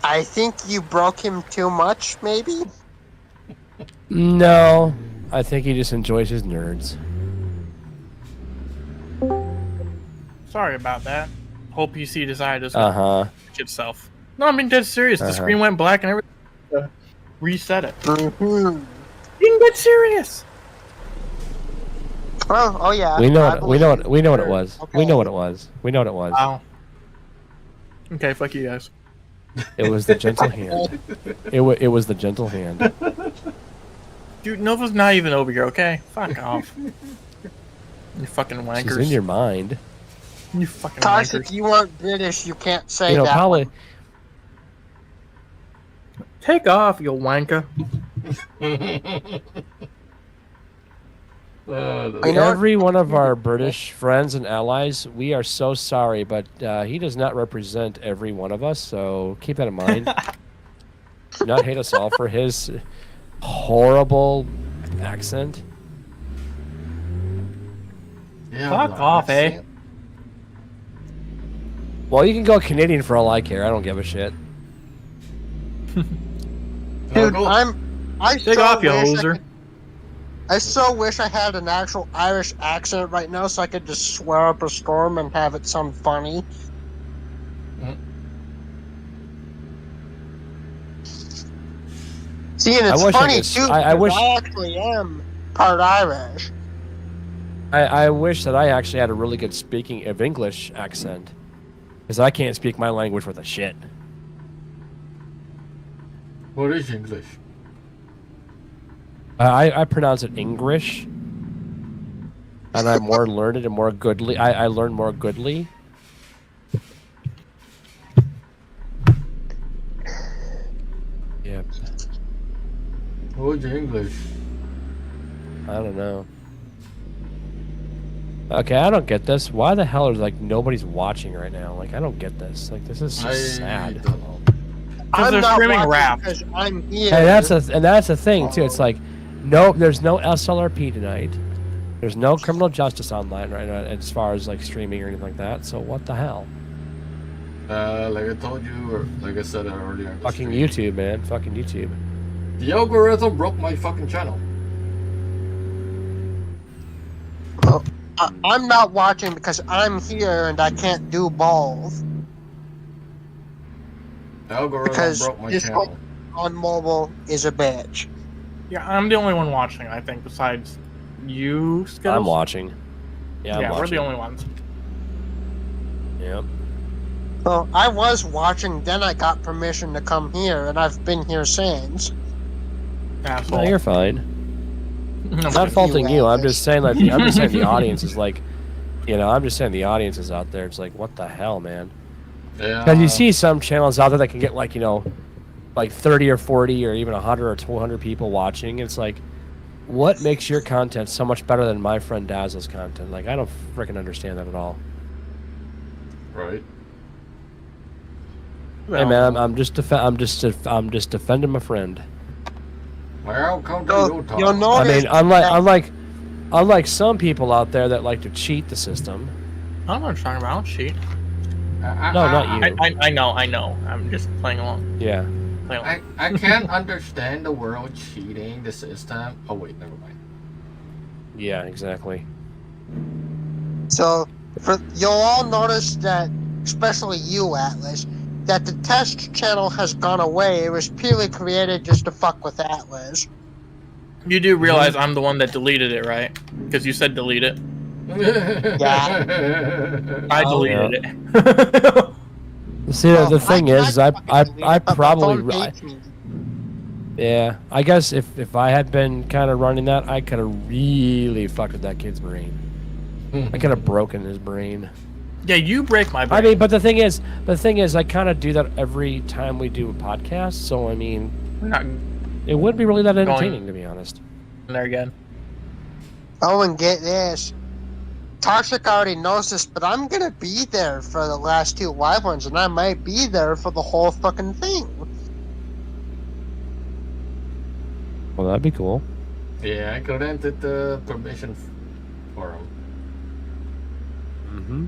I think you broke him too much, maybe? no. I think he just enjoys his nerds. Sorry about that. Whole PC decided to Uh-huh. switch itself. No, I'm being dead serious. The screen went black and everything. Reset it. Mm-hmm. Being dead serious. Oh yeah. We know I it. We know believe it. We know what it was. Okay. We know what it was. We know what it was. Wow. Okay, fuck you guys. It was the gentle hand. It was the gentle hand. Dude, Nova's not even over here, okay? Fuck off. You fucking wankers. She's in your mind. You fucking Tosh, wankers. if you aren't British, you can't say You know, that. probably. Take off, you wanker. I know- Every one of our British friends and allies, we are so sorry, but he does not represent every one of us, so keep that in mind. Do not hate us all for his horrible accent. Yeah, Fuck like, off, eh? see- Well, you can go Canadian for all I care. I don't give a shit. Dude, go. I Take so off, you wish I hoser. could- I so wish I had an actual Irish accent right now so I could just swear up a storm and have it sound funny. See, and I it's wish I funny could- too. I because wish- I actually am part Irish. I wish that I actually had a really good speaking of English accent, because I can't speak my language worth a shit. What is English? I pronounce it English, and I'm more learned and more goodly. I learn more goodly. Yep. What's English? I don't know. Okay, I don't get this. Why the hell is like nobody's watching right now? Like I don't get this. Like this is so I sad. don't know. Because they're not screaming watching rap. because I'm here. Hey, that's the thing too. It's like, no, there's no SLRP tonight. There's no criminal justice online right now as far as like streaming or anything like that. So what the hell? Like I told you, or like I said earlier. in the Fucking stream, YouTube, man. Fucking YouTube. The algorithm broke my fucking channel. I'm not watching because I'm here and I can't do both. The algorithm Because broke my this channel. on mobile is a bitch. Yeah, I'm the only one watching, I think, besides you, Skittles. I'm watching. Yeah, I'm we're watching. the only ones. Yep. Well, I was watching, then I got permission to come here, and I've been here since. Asshole. No, you're fine. I'm Not kidding. faulting you. I'm Alex. just saying like I'm just saying the audience is like, you know, I'm just saying the audience is out there. It's like, what the hell, man? Yeah. Because you see some channels out there that can get like, you know, like 30 or 40 or even 100 or 200 people watching. It's like, what makes your content so much better than my friend Dazzo's content? Like, I don't freaking understand that at all. Right. Hey man, I'm just defending my friend. Well, come to So, your talk. you'll I notice mean, unlike some people out there that like to cheat the system. I'm not talking about. I don't cheat. No, not you. I know. I'm just playing along. Yeah. Playing along. I can't understand the world cheating the system. Oh wait, never mind. Yeah, exactly. So, you'll all notice that, especially you, Atlas, that the test channel has gone away. It was purely created just to fuck with Atlas. You do realize I'm the one that deleted it, right? Because you said delete it. I deleted it. See, Well, the thing I is I fucking deleted it, but my phone probably, hates me. yeah. I guess if I had been kind of running that, I could have really fucked with that kid's brain. I could have broken his brain. Yeah, you break my brain. I mean, but the thing is, I kind of do that every time we do a podcast. So I mean, We're not it wouldn't be really that entertaining, to be honest. there again. Oh, and get this. Toxic already knows this, but I'm gonna be there for the last two live ones, and I might be there for the whole fucking thing. Well, that'd be cool. Yeah, I granted the permission for him. Mm-hmm.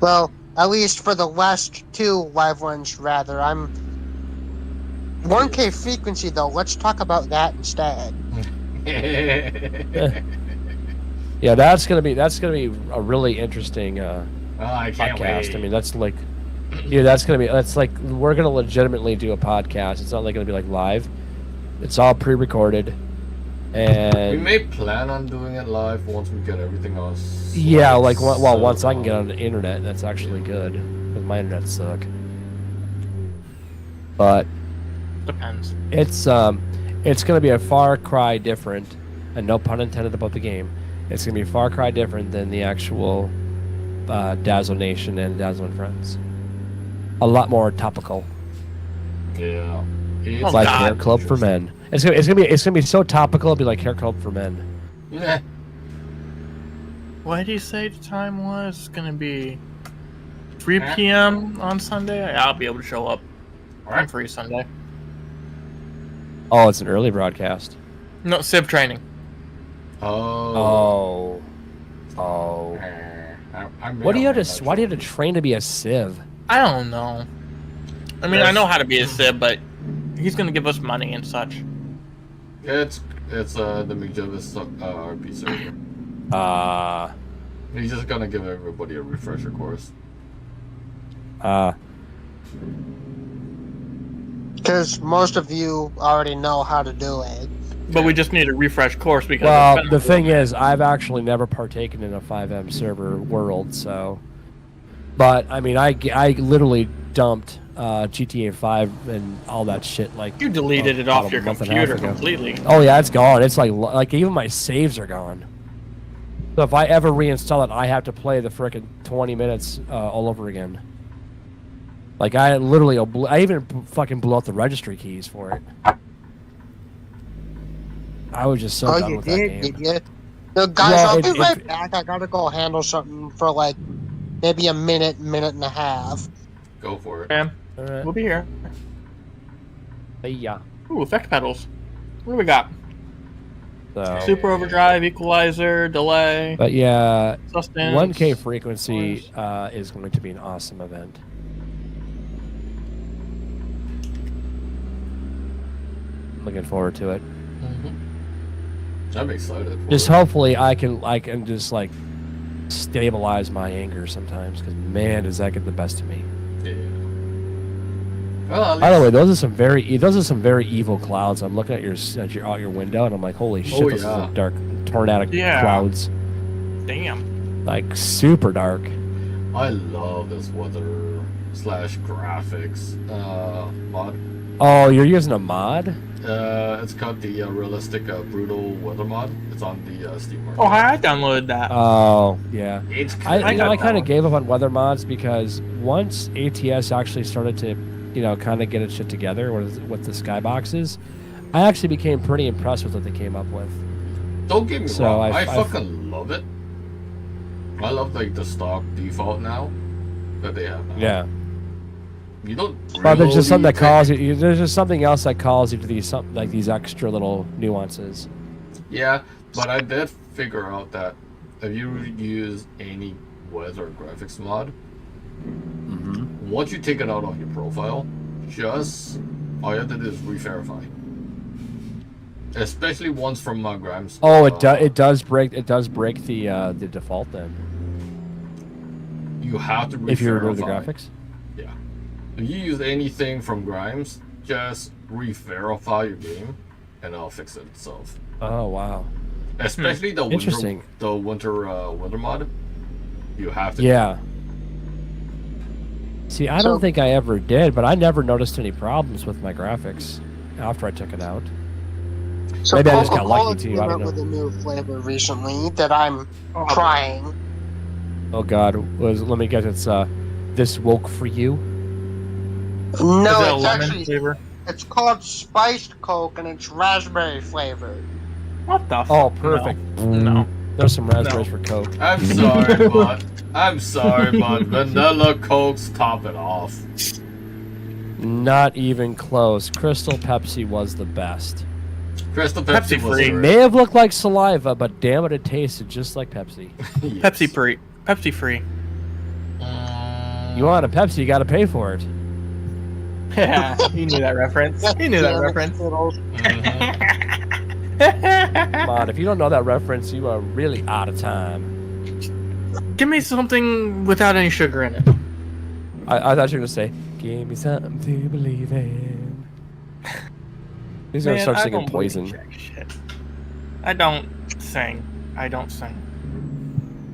Well, at least for the last two live ones, rather. I'm 1K frequency though. Let's talk about that instead. Yeah, that's gonna be a really interesting Oh, I can't podcast. wait. I mean, that's like, yeah, that's like we're gonna legitimately do a podcast. It's not like gonna be like live. It's all pre-recorded, and we may plan on doing it live once we get everything else. yeah, like well, so- once I can get on the internet, that's actually good. Because my internet suck. But Depends. it's gonna be a far cry different, and no pun intended about the game. It's gonna be far cry different than the actual Dazzo Nation and Dazzo and Friends. A lot more topical, Yeah. It's Oh, like God. Hair Club for Men. It's gonna be so topical. It'll be like Hair Club for Men. Yeah. What did you say the time was? It's gonna be 3 p.m. on Sunday. I'll be able to show up. I'm free Sunday. Oh, it's an early broadcast. No, SIB training. Oh. Oh. I may What do you or have may to? not Why do you show have to train to be a civ? I don't know. I mean, I know how to be a SIB, but he's gonna give us money and such. It's the McJevis RP server. He's just gonna give everybody a refresher course. Because most of you already know how to do it. But we just need a refresh course because. Well, it's been the a thing while. is, I've actually never partaken in a 5M server world, so. But I mean, I literally dumped GTA 5 and all that shit like. You deleted it about off a your month and a half computer ago. completely. Oh yeah, it's gone. It's like even my saves are gone. So if I ever reinstall it, I have to play the frickin' 20 minutes all over again. Like I literally, I even fucking blew out the registry keys for it. I was just so Oh, done you with that game. did you? No, guys, Well, I'll be it- right back. I gotta go handle something for like maybe a minute and a half. Go for it. Man, Alright. we'll be here. Yeah. Ooh, effect pedals. What do we got? So, Super overdrive, equalizer, delay, but yeah, sustenance. 1K frequency is going to be an awesome event. Looking forward to it. I'm excited. For Just it. hopefully I can just like stabilize my anger sometimes, because man, does that get the best of me. Yeah. Well, at By the way, least- those are some very evil clouds. I'm looking at your out your window and I'm like, holy shit, Oh, this yeah. is like dark tornadic Yeah. clouds, Damn. like super dark. I love this weather / graphics mod. Oh, you're using a mod? It's called the realistic brutal weather mod. It's on the Steam market. Oh, I downloaded that. Oh, yeah. It's I got that kind of one. gave up on weather mods because once ATS actually started to, kind of get its shit together with the skyboxes, I actually became pretty impressed with what they came up with. Don't get me So wrong. I- I fucking love it. I love like the stock default now that they have now. Yeah. You don't. But there's just something that really calls you. There's just something else that calls you to these extra little nuances. Yeah, but I did figure out that if you use any weather graphics mod, once you take it out of your profile, just all you have to do is re-verify. Especially ones from Grimes. Oh, it does break the default then. You have to re-verify. If you remove the graphics. Yeah. If you use anything from Grimes, just re-verify your game, and it'll fix it itself. Oh wow. Especially the Interesting. winter weather mod. You have to. Yeah. See, I don't think I ever did, but I never noticed any problems with my graphics after I took it out. So Maybe I just got Coca-Cola lucky too, came I out don't know. with a new flavor recently that I'm trying. Oh God, let me guess, it's this woke for you. Is No, it a it's lemon actually flavor? it's called spiced Coke and it's raspberry flavored. What the? Oh, fuck? perfect. No. There's some raspberries for Coke. I'm sorry, but vanilla Cokes top it off. Not even close. Crystal Pepsi was the best. Crystal Pepsi Pepsi was free. It great. may have looked like saliva, but damn it, it tasted just like Pepsi. Yes. Pepsi free. Pepsi free. You want a Pepsi, you got to pay for it. Yeah, you knew that reference. You knew that reference. Come on, if you don't know that reference, you are really out of time. Give me something without any sugar in it. I thought you were gonna say, "Give me something to believe in." He's gonna Man, start I singing don't believe Poison. jack shit. I don't sing.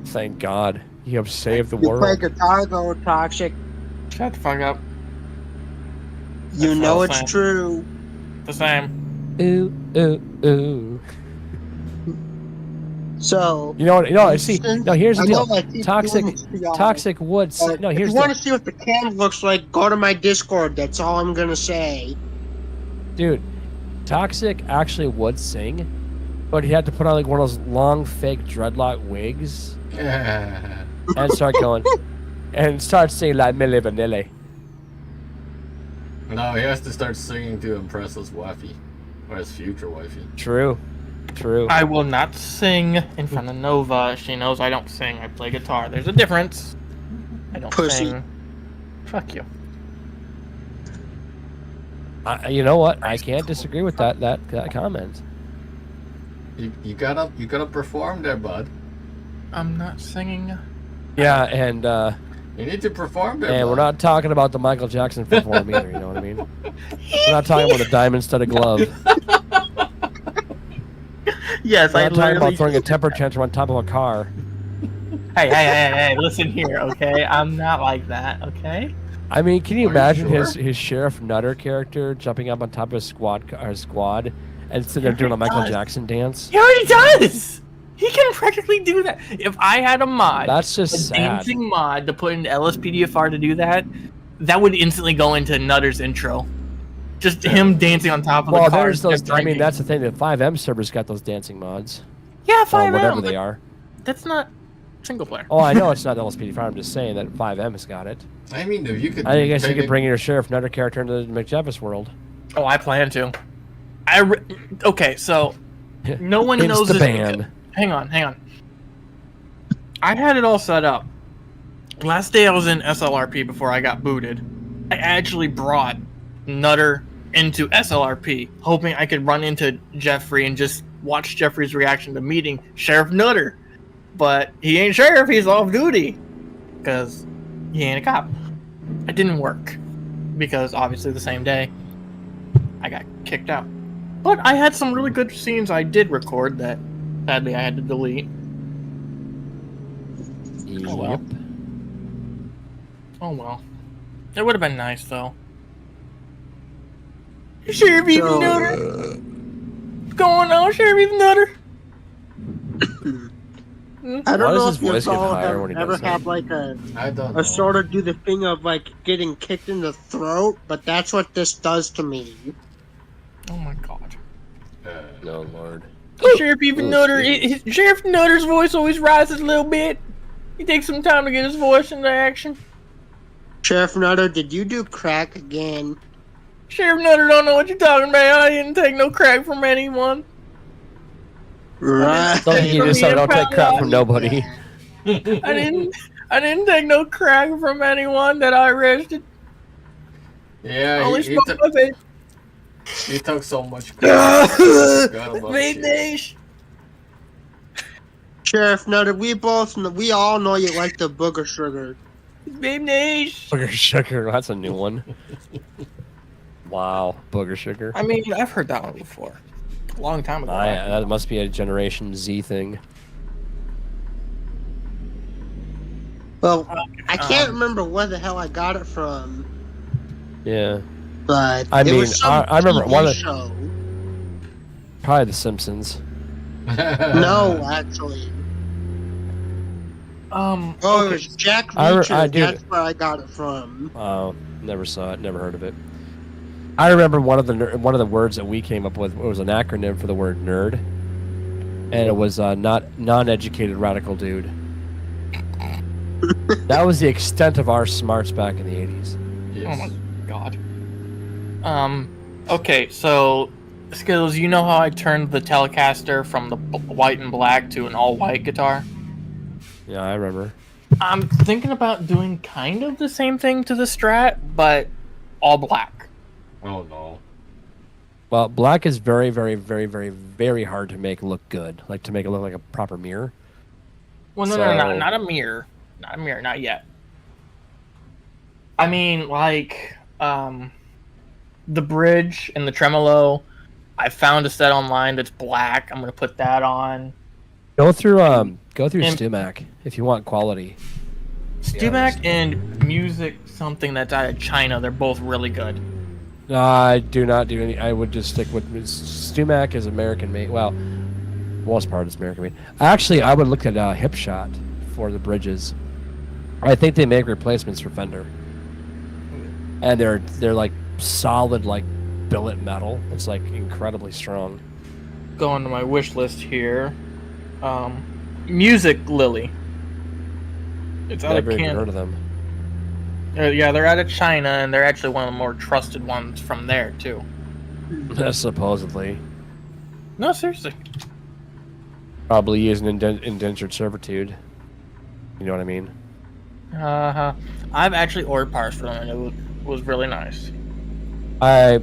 Thank God, you have saved the You play world. guitar though, Toxic. Shut the fuck up. You That's know all it's I'm true. The same. Ooh, ooh, ooh. So You know what? No, see. No, here's the I know deal. I keep Toxic, doing this to y'all, toxic wood. but No, if here's you the want to see what the can looks like, go to my Discord. That's all I'm gonna say. dude. Toxic actually would sing, but he had to put on like one of those long fake dreadlock wigs and start going and start singing like Milli Vanilli. No, he has to start singing to impress his wifey. Or his future wifey. True. I will not sing in front of Nova. She knows I don't sing. I play guitar. There's a difference. I don't Pussy. sing. Fuck you. You know what? I can't disagree with that comment. You gotta perform there, bud. I'm not singing. Yeah, and You need to perform there, and bud. we're not talking about the Michael Jackson perform either. You know what I mean? We're not talking about a diamond-studded glove. Yes, We're I not talking literally. about throwing a temper tantrum on top of a car. Hey, listen here, okay? I'm not like that, okay? I mean, can you Are you imagine sure? his Sheriff Nutter character jumping up on top of his squad and sitting there doing a Michael Jackson dance? He already does! He can practically do that. If I had a mod, That's just a sad. dancing mod to put into LSPDFR to do that, that would instantly go into Nutter's intro. Just him dancing on top of Well, the car. there's those. I mean, drinking. that's the thing. The 5M servers got those dancing mods, Yeah, or 5M. whatever they are. That's not single player. Oh, I know it's not LSPD5. I'm just saying that 5M has got it. I mean, if you could. I guess you take could it- bring your Sheriff Nutter character into the McJevis world. Oh, I plan to. Okay, so no one It's knows the this. ban. Hang on. I had it all set up. Last day I was in SLRP before I got booted. I actually brought Nutter into SLRP, hoping I could run into Jeffrey and just watch Jeffrey's reaction to meeting Sheriff Nutter. But he ain't sheriff, he's off duty. Because he ain't a cop. It didn't work. Because obviously the same day, I got kicked out. But I had some really good scenes I did record that sadly I had to delete. Yep. well. Oh well. It would have been nice though. Sheriff Even Nutter? What's going on, Sheriff Even Nutter? I don't Why does know his if you voice get all higher when he ever does that? have like a I don't know. sort of do the thing of like getting kicked in the throat, but that's what this does to me. Oh my god. No, Lord. Sheriff Even Oh, Nutter, shit. Sheriff Nutter's voice always rises a little bit. He takes some time to get his voice into action. Sheriff Nutter, did you do crack again? Sheriff Nutter don't know what you're talking about. I didn't take no crack from anyone. Right. So you just said don't take crap from nobody. I didn't take no crack from anyone that I arrested. Yeah, Only he, smoked my vape. he took so much crap. Forgot about Vape shit. days. Sheriff Nutter, we all know you like the booger sugar. Vape days. Booger sugar. That's a new one. Wow, booger sugar. I mean, I've heard that one before. A long time ago. That must be a Generation Z thing. Well, I can't remember where the hell I got it from, Yeah, but I it mean, was some I remember TV one of- show. probably The Simpsons. No, actually. Oh, it okay. was Jack I Reacher. do- That's where I got it from. Oh, never saw it. Never heard of it. I remember one of the words that we came up with. It was an acronym for the word nerd, and it was not non-educated radical dude. That was the extent of our smarts back in the 80s. Oh my Yes. god. Okay, so Skittles, you know how I turned the Telecaster from the white and black to an all-white guitar? Yeah, I remember. I'm thinking about doing kind of the same thing to the Strat, but all black. Oh no. Well, black is very, very, very, very, very hard to make look good. Like to make it look like a proper mirror. Well, no, So- not a mirror. Not a mirror, not yet. I mean, like, the bridge and the tremolo, I found a set online that's black. I'm going to put that on. Go through And- Stumac if you want quality. Stumac and Music something that's out of China, they're both really good. I do not do any. I would just stick with Stumac is American made. Well, most part, it's American made. Actually, I would look at Hip Shot for the bridges. I think they make replacements for Fender, and they're like solid, like billet metal. It's like incredibly strong. Going to my wish list here. Music Lily. It's out of Never even Canada. heard of them. Yeah, they're out of China, and they're actually one of the more trusted ones from there too. Supposedly, No, seriously. probably using indentured servitude. You know what I mean? I've actually ordered parts for them, and it was really nice. I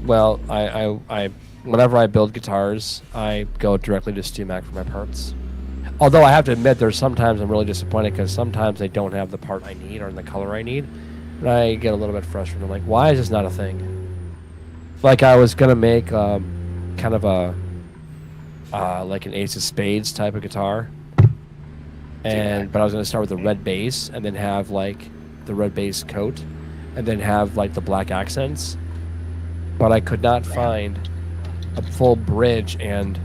whenever I build guitars, I go directly to StewMac for my parts. Although I have to admit, there's sometimes I'm really disappointed because sometimes they don't have the part I need or in the color I need, and I get a little bit frustrated. I'm like, why is this not a thing? Like I was gonna make kind of a like an Ace of Spades type of guitar, but I was gonna start with the red bass and then have like the red bass coat, and then have like the black accents. But I could not find a full bridge and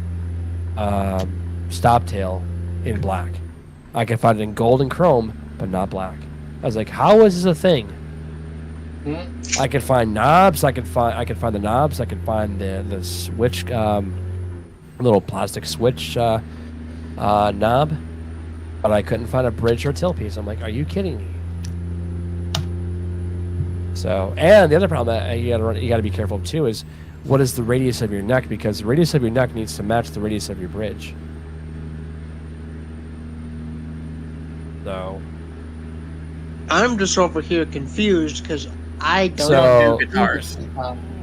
stop tail in black. I could find it in gold and chrome, but not black. I was like, how is this a thing? I could find knobs. I could find the knobs. I could find the switch, little plastic switch knob, but I couldn't find a bridge or tailpiece. I'm like, are you kidding me? So, and the other problem that you got to be careful of too is what is the radius of your neck, because the radius of your neck needs to match the radius of your bridge. So, I'm just over here confused because I don't So- know Do guitars.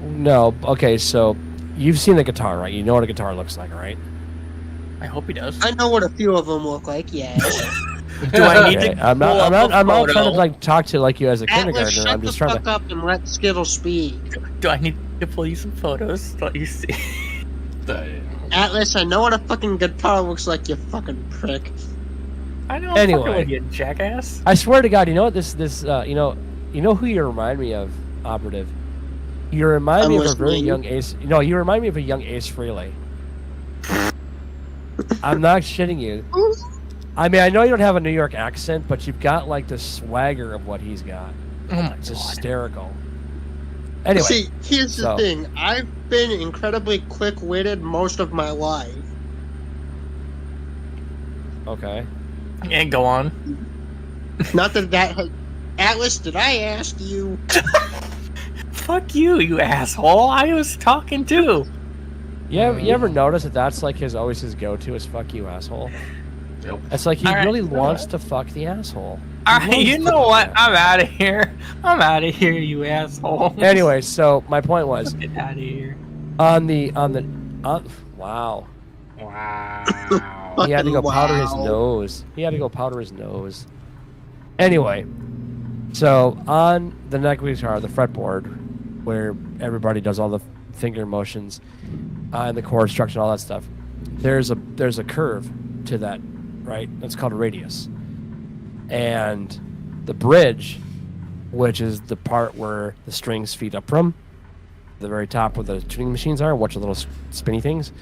no, okay, so you've seen the guitar, right? You know what a guitar looks like, right? I hope he does. I know what a few of them look like. Yes. Do I need Okay, to? I'm pull not up a trying to photo? like talk to like you as a Atlas, kindergartner. shut I'm the just trying fuck to. up and let Skittle speak. Do I need to pull you some photos? Let you see. Damn. Atlas, I know what a fucking guitar looks like, you fucking prick. I know. I'm Anyway. fucking with you, jackass. I swear to God, you know what this you know who you remind me of, Operative. You remind I'm me of a very listening. young Ace. No, you remind me of a young Ace Frehley. I'm not shitting you. I mean, I know you don't have a New York accent, but you've got like the swagger of what he's got. Oh my It's god. hysterical. Anyway, See, here's the so- thing. I've been incredibly quick-witted most of my life. okay. And go on. Not that Atlas, did I ask you? Fuck you, you asshole. I was talking too. You ever notice that that's like always his go-to is "fuck you, asshole"? Yep. It's like he All right, really you know wants what? to fuck the asshole. He Alright, loves you to know fuck what? the I'm out of here. I'm out of here, you asshole. asshole. Anyway, so my point was Get out of here. on wow. Wow. He had to go powder his Wow. nose. He had to go powder his nose. Anyway, so on the neck guitar, the fretboard, where everybody does all the finger motions, and the chord structure and all that stuff, there's a curve to that, right? That's called a radius. And the bridge, which is the part where the strings feed up from, the very top where the tuning machines are, watch the little spinny things.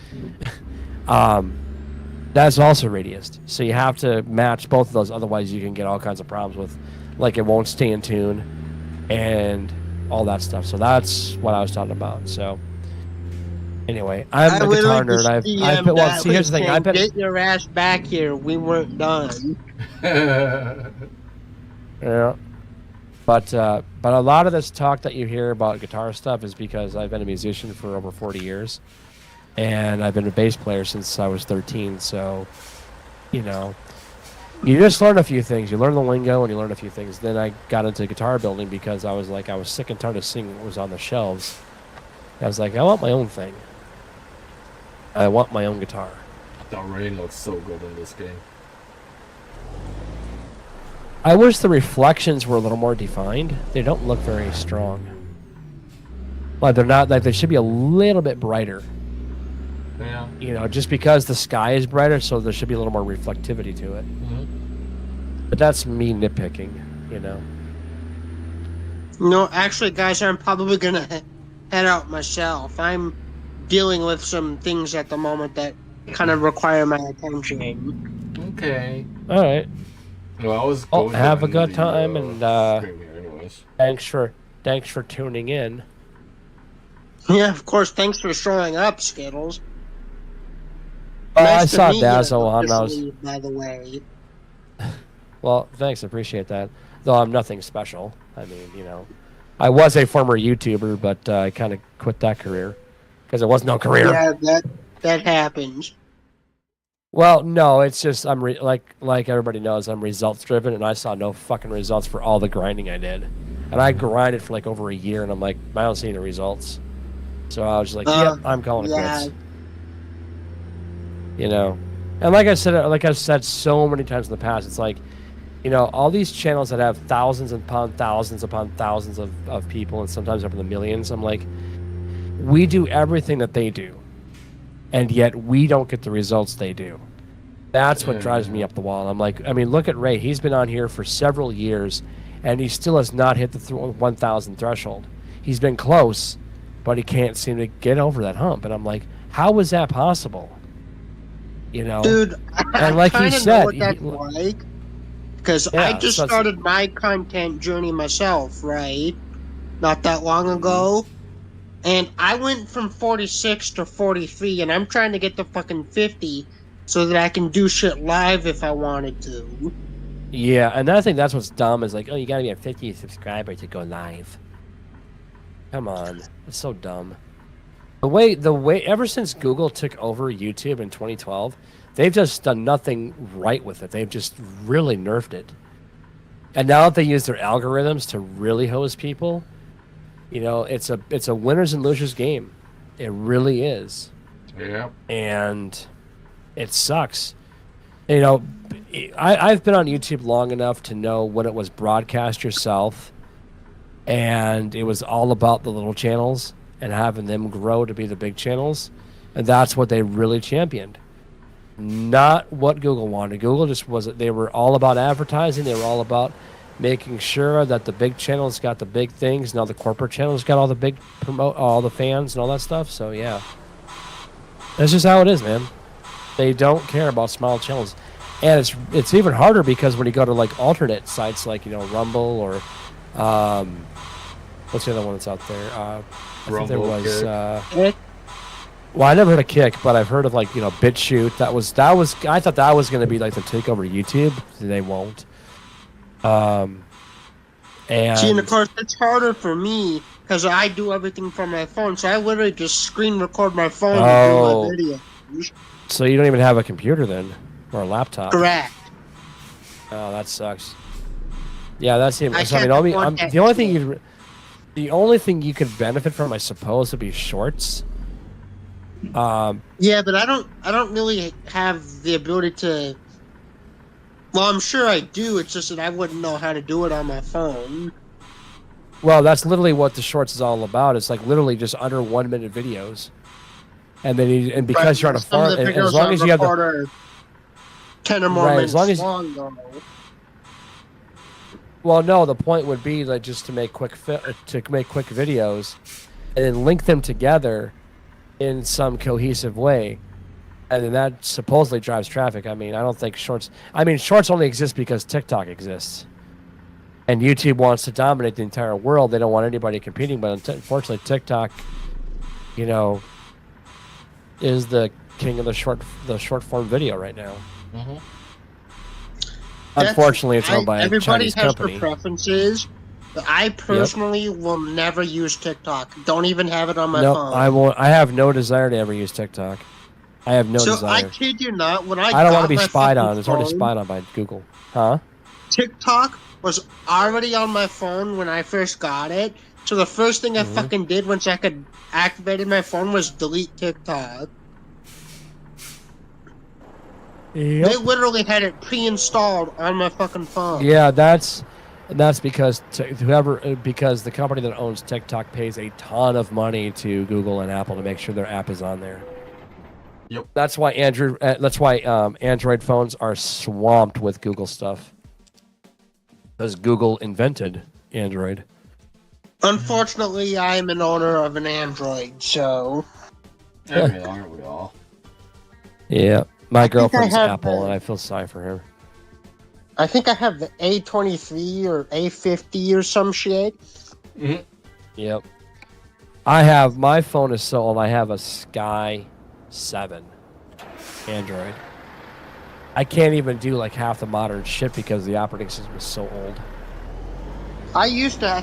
That's also radiused. So you have to match both of those, otherwise you can get all kinds of problems with, like, it won't stay in tune and all that stuff. So that's what I was talking about. So anyway, I'm a guitar nerd. I've been, well, see, here's the thing. I've been, Get your ass back here. We weren't done. yeah. But a lot of this talk that you hear about guitar stuff is because I've been a musician for over 40 years. And I've been a bass player since I was 13, so, you know, you just learn a few things. You learn the lingo and you learn a few things. Then I got into guitar building because I was sick and tired of seeing what was on the shelves. I was like, I want my own thing. I want my own guitar. The rain looks so good in this game. I wish the reflections were a little more defined. They don't look very strong. Like they're not, like they should be a little bit brighter. Yeah. You know, just because the sky is brighter, so there should be a little more reflectivity to it. Mm-hmm. But that's me nitpicking, you know. No, actually, guys, I'm probably gonna head out myself. I'm dealing with some things at the moment that kind of require my attention. Okay. All right. Well, I was Oh, going have a on good the, time, and streaming anyways. thanks for tuning in. Yeah, of course. Thanks for showing up, Skittles. I to saw meet you Dazzo on. I was officially, by the way. well. Thanks, appreciate that. Though I'm nothing special. I mean, I was a former YouTuber, but I kind of quit that career because it was no career. Yeah, that happens. Well, no, it's just I'm like everybody knows I'm results driven, and I saw no fucking results for all the grinding I did, and I grinded for like over a year, and I'm like, I don't see any results, so I was just like, yep, I'm calling it yeah. quits. And like I've said so many times in the past, it's like, all these channels that have thousands upon thousands of people, and sometimes up in the millions. I'm like, we do everything that they do, and yet we don't get the results they do. That's what drives me up the wall. I'm like, I mean, look at Ray. He's been on here for several years, and he still has not hit the 1,000 threshold. He's been close, but he can't seem to get over that hump. And I'm like, how is that possible? Dude, and like I he kind of said, know what that's like. Because I just started my content journey myself, right? Not that long ago. And I went from 46 to 43, and I'm trying to get to fucking 50 so that I can do shit live if I wanted to. Yeah, and I think that's what's dumb is like, oh, you gotta be at 50 subscribers to go live. Come on. It's so dumb. The way ever since Google took over YouTube in 2012, they've just done nothing right with it. They've just really nerfed it. And now that they use their algorithms to really hose people, it's a winners and losers game. It really is. Yeah. And it sucks. I've been on YouTube long enough to know when it was broadcast yourself, and it was all about the little channels and having them grow to be the big channels, and that's what they really championed. Not what Google wanted. Google just they were all about advertising. They were all about making sure that the big channels got the big things. Now the corporate channels got all the big all the fans and all that stuff. So yeah, that's just how it is, man. They don't care about small channels, and it's even harder because when you go to like alternate sites like Rumble or what's the other one that's out there? I think there was. Well, I never heard of Kick, but I've heard of like BitChute. That was. I thought that was going to be like the takeover YouTube. They won't. And see, and of course, it's harder for me because I do everything from my phone. So I literally just screen record my phone and do my video. So you don't even have a computer then, or a laptop? Correct. Oh, that sucks. Yeah, that's the. The only thing you could benefit from, I suppose, would be shorts. Yeah, but I don't really have the ability to. Well, I'm sure I do. It's just that I wouldn't know how to do it on my phone. Well, that's literally what the shorts is all about. It's like literally just under 1 minute videos, and then because you're on a farm, as long as you have the 10 or more minutes long, though. Well, no, the point would be like just to make quick videos, and then link them together in some cohesive way, and then that supposedly drives traffic. I mean, I don't think shorts. I mean, shorts only exist because TikTok exists, and YouTube wants to dominate the entire world. They don't want anybody competing, but unfortunately, TikTok, is the king of the short form video right now. Mm-hmm. Unfortunately, it's owned by a everybody Chinese has company. their preferences. But I personally will never use TikTok. Don't even have it on my phone. I won't. I have no desire to ever use TikTok. I have no desire. So I kid you not, when I don't want to be spied on. It's already spied on by Google. Huh? TikTok was already on my phone when I first got it. So the first thing I fucking did once I could activate my phone was delete TikTok. Yep. They literally had it pre-installed on my fucking phone. Yeah, that's because because the company that owns TikTok pays a ton of money to Google and Apple to make sure their app is on there. Yep. That's why Android phones are swamped with Google stuff. Because Google invented Android. Unfortunately, I'm an owner of an Android, so. Yeah, aren't we all? Yeah, my think I girlfriend's have Apple, the- and I feel sorry for her. I think I have the A23 or A50 or some shit. Hmm. Yep. I have my phone is so old. I have a Sky 7 Android. I can't even do like half the modern shit because the operating system is so old. I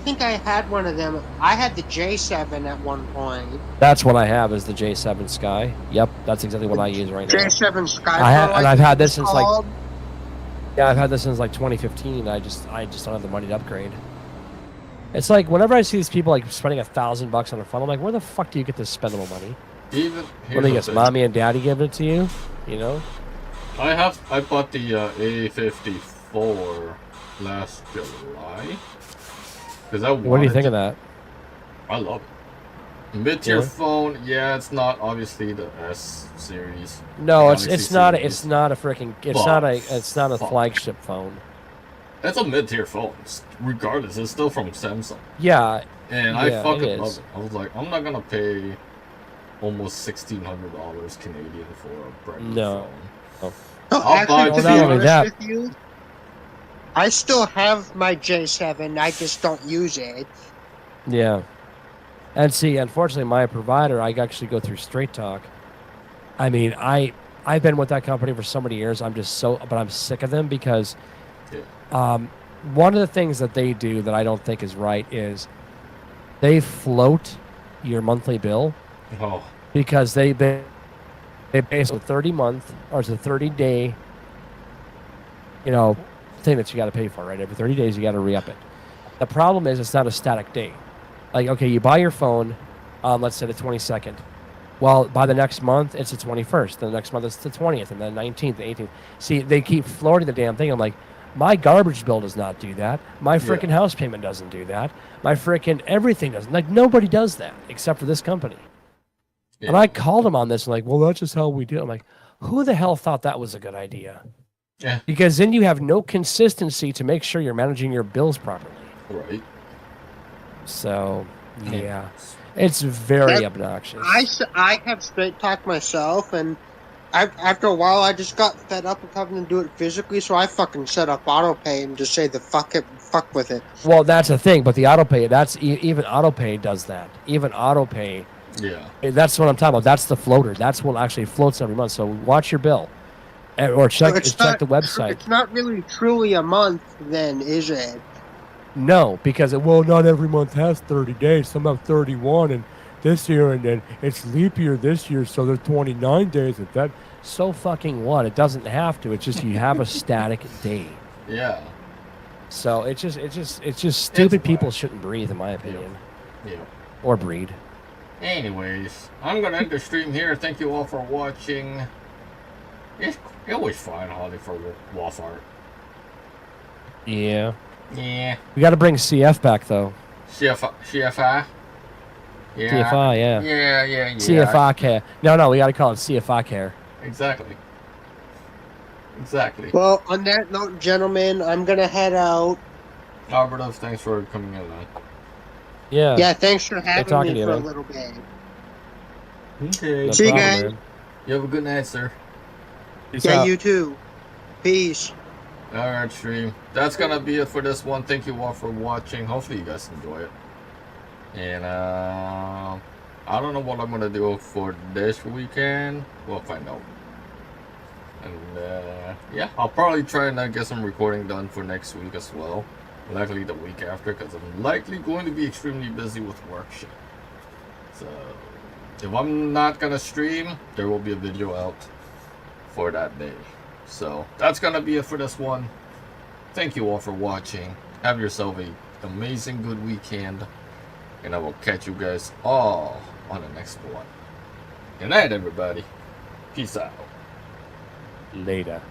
think I had one of them. I had the J7 at one point. That's what I have is the J7 Sky. Yep, that's exactly what I use right now. J7 Sky I have, Pro, and I I've think had it this was since like called. yeah, I've had this since like 2015. I just don't have the money to upgrade. It's like whenever I see these people like spending $1,000 on a phone, I'm like, where the fuck do you get this spendable money? Even When I here's guess the thing. mommy and daddy giving it to you, you know? I bought the A54 last July. Because I What do you think of that? I love it. Mid-tier Yeah. phone, yeah, it's not obviously the S series. No, The it's Galaxy not series. it's not a freaking it's not a Fuck. flagship phone. It's a mid-tier phone. Regardless, it's still from Samsung. Yeah, And I Yeah, fucking it love is. it. I was like, I'm not gonna pay almost $1,600 Canadian for a brand new No. phone. No, I'll buy actually, to two. be Not only honest that- with you, I still have my J7. I just don't use it. yeah. And see, unfortunately, my provider, I actually go through Straight Talk. I mean, I've been with that company for so many years. But I'm sick of them because Yeah. one of the things that they do that I don't think is right is they float your monthly bill Oh, because they base a 30-month or it's a 30-day, thing that you got to pay for, right? Every 30 days you got to re-up it. The problem is it's not a static date. Like, okay, you buy your phone on, let's say, the 22nd. Well, by the next month, it's the 21st. The next month, it's the 20th, and then 19th, the 18th. See, they keep floating the damn thing. I'm like, my garbage bill does not do that. My freaking house payment doesn't do that. My freaking everything doesn't. Like, nobody does that except for this company. yeah. And I called them on this, and like, well, that's just how we do it. I'm like, who the hell thought that was a good idea? Yeah. Because then you have no consistency to make sure you're managing your bills properly. Right. So, yeah. It's very That- obnoxious. I have Straight Talk myself, and after a while, I just got fed up of having to do it physically, so I fucking set up autopay and just say the fuck with it. Well, that's the thing, but the autopay, even autopay does that. Even autopay, Yeah. that's what I'm talking about. That's the floater. That's what actually floats every month. So watch your bill. Or check the website. It's not really truly a month, then, is it? No, because not every month has 30 days. Some have 31, and this year, and then it's leap year this year, so there's 29 days. At that, so fucking what? It doesn't have to. It's just you have a static day. Yeah. So it's just stupid people whack. shouldn't breathe, in my opinion, Yeah. or breed. Anyways, I'm gonna end the stream here. Thank you all for watching. It's always fun, Holly, for Wolf Art. Yeah, Yeah. we got to bring CF back though. CFI? Yeah. CFI, yeah. Yeah. CFI care. No, we got to call it CFI care. Exactly. Well, on that note, gentlemen, I'm gonna head out. Alberto, thanks for coming in, man. Yeah. Yeah, thanks for having talking me to you, for a man. little bit. Okay. No See you problem, guys. man. You have a good night, sir. Peace Yeah, out. you too. Peace. Alright, stream. That's gonna be it for this one. Thank you all for watching. Hopefully you guys enjoy it. And I don't know what I'm gonna do for this weekend. We'll find out. And yeah, I'll probably try and get some recording done for next week as well. Likely the week after, because I'm likely going to be extremely busy with work shit. So if I'm not gonna stream, there will be a video out for that day. So that's gonna be it for this one. Thank you all for watching. Have yourself a amazing good weekend, and I will catch you guys all on the next one. Good night, everybody. Peace out. Later.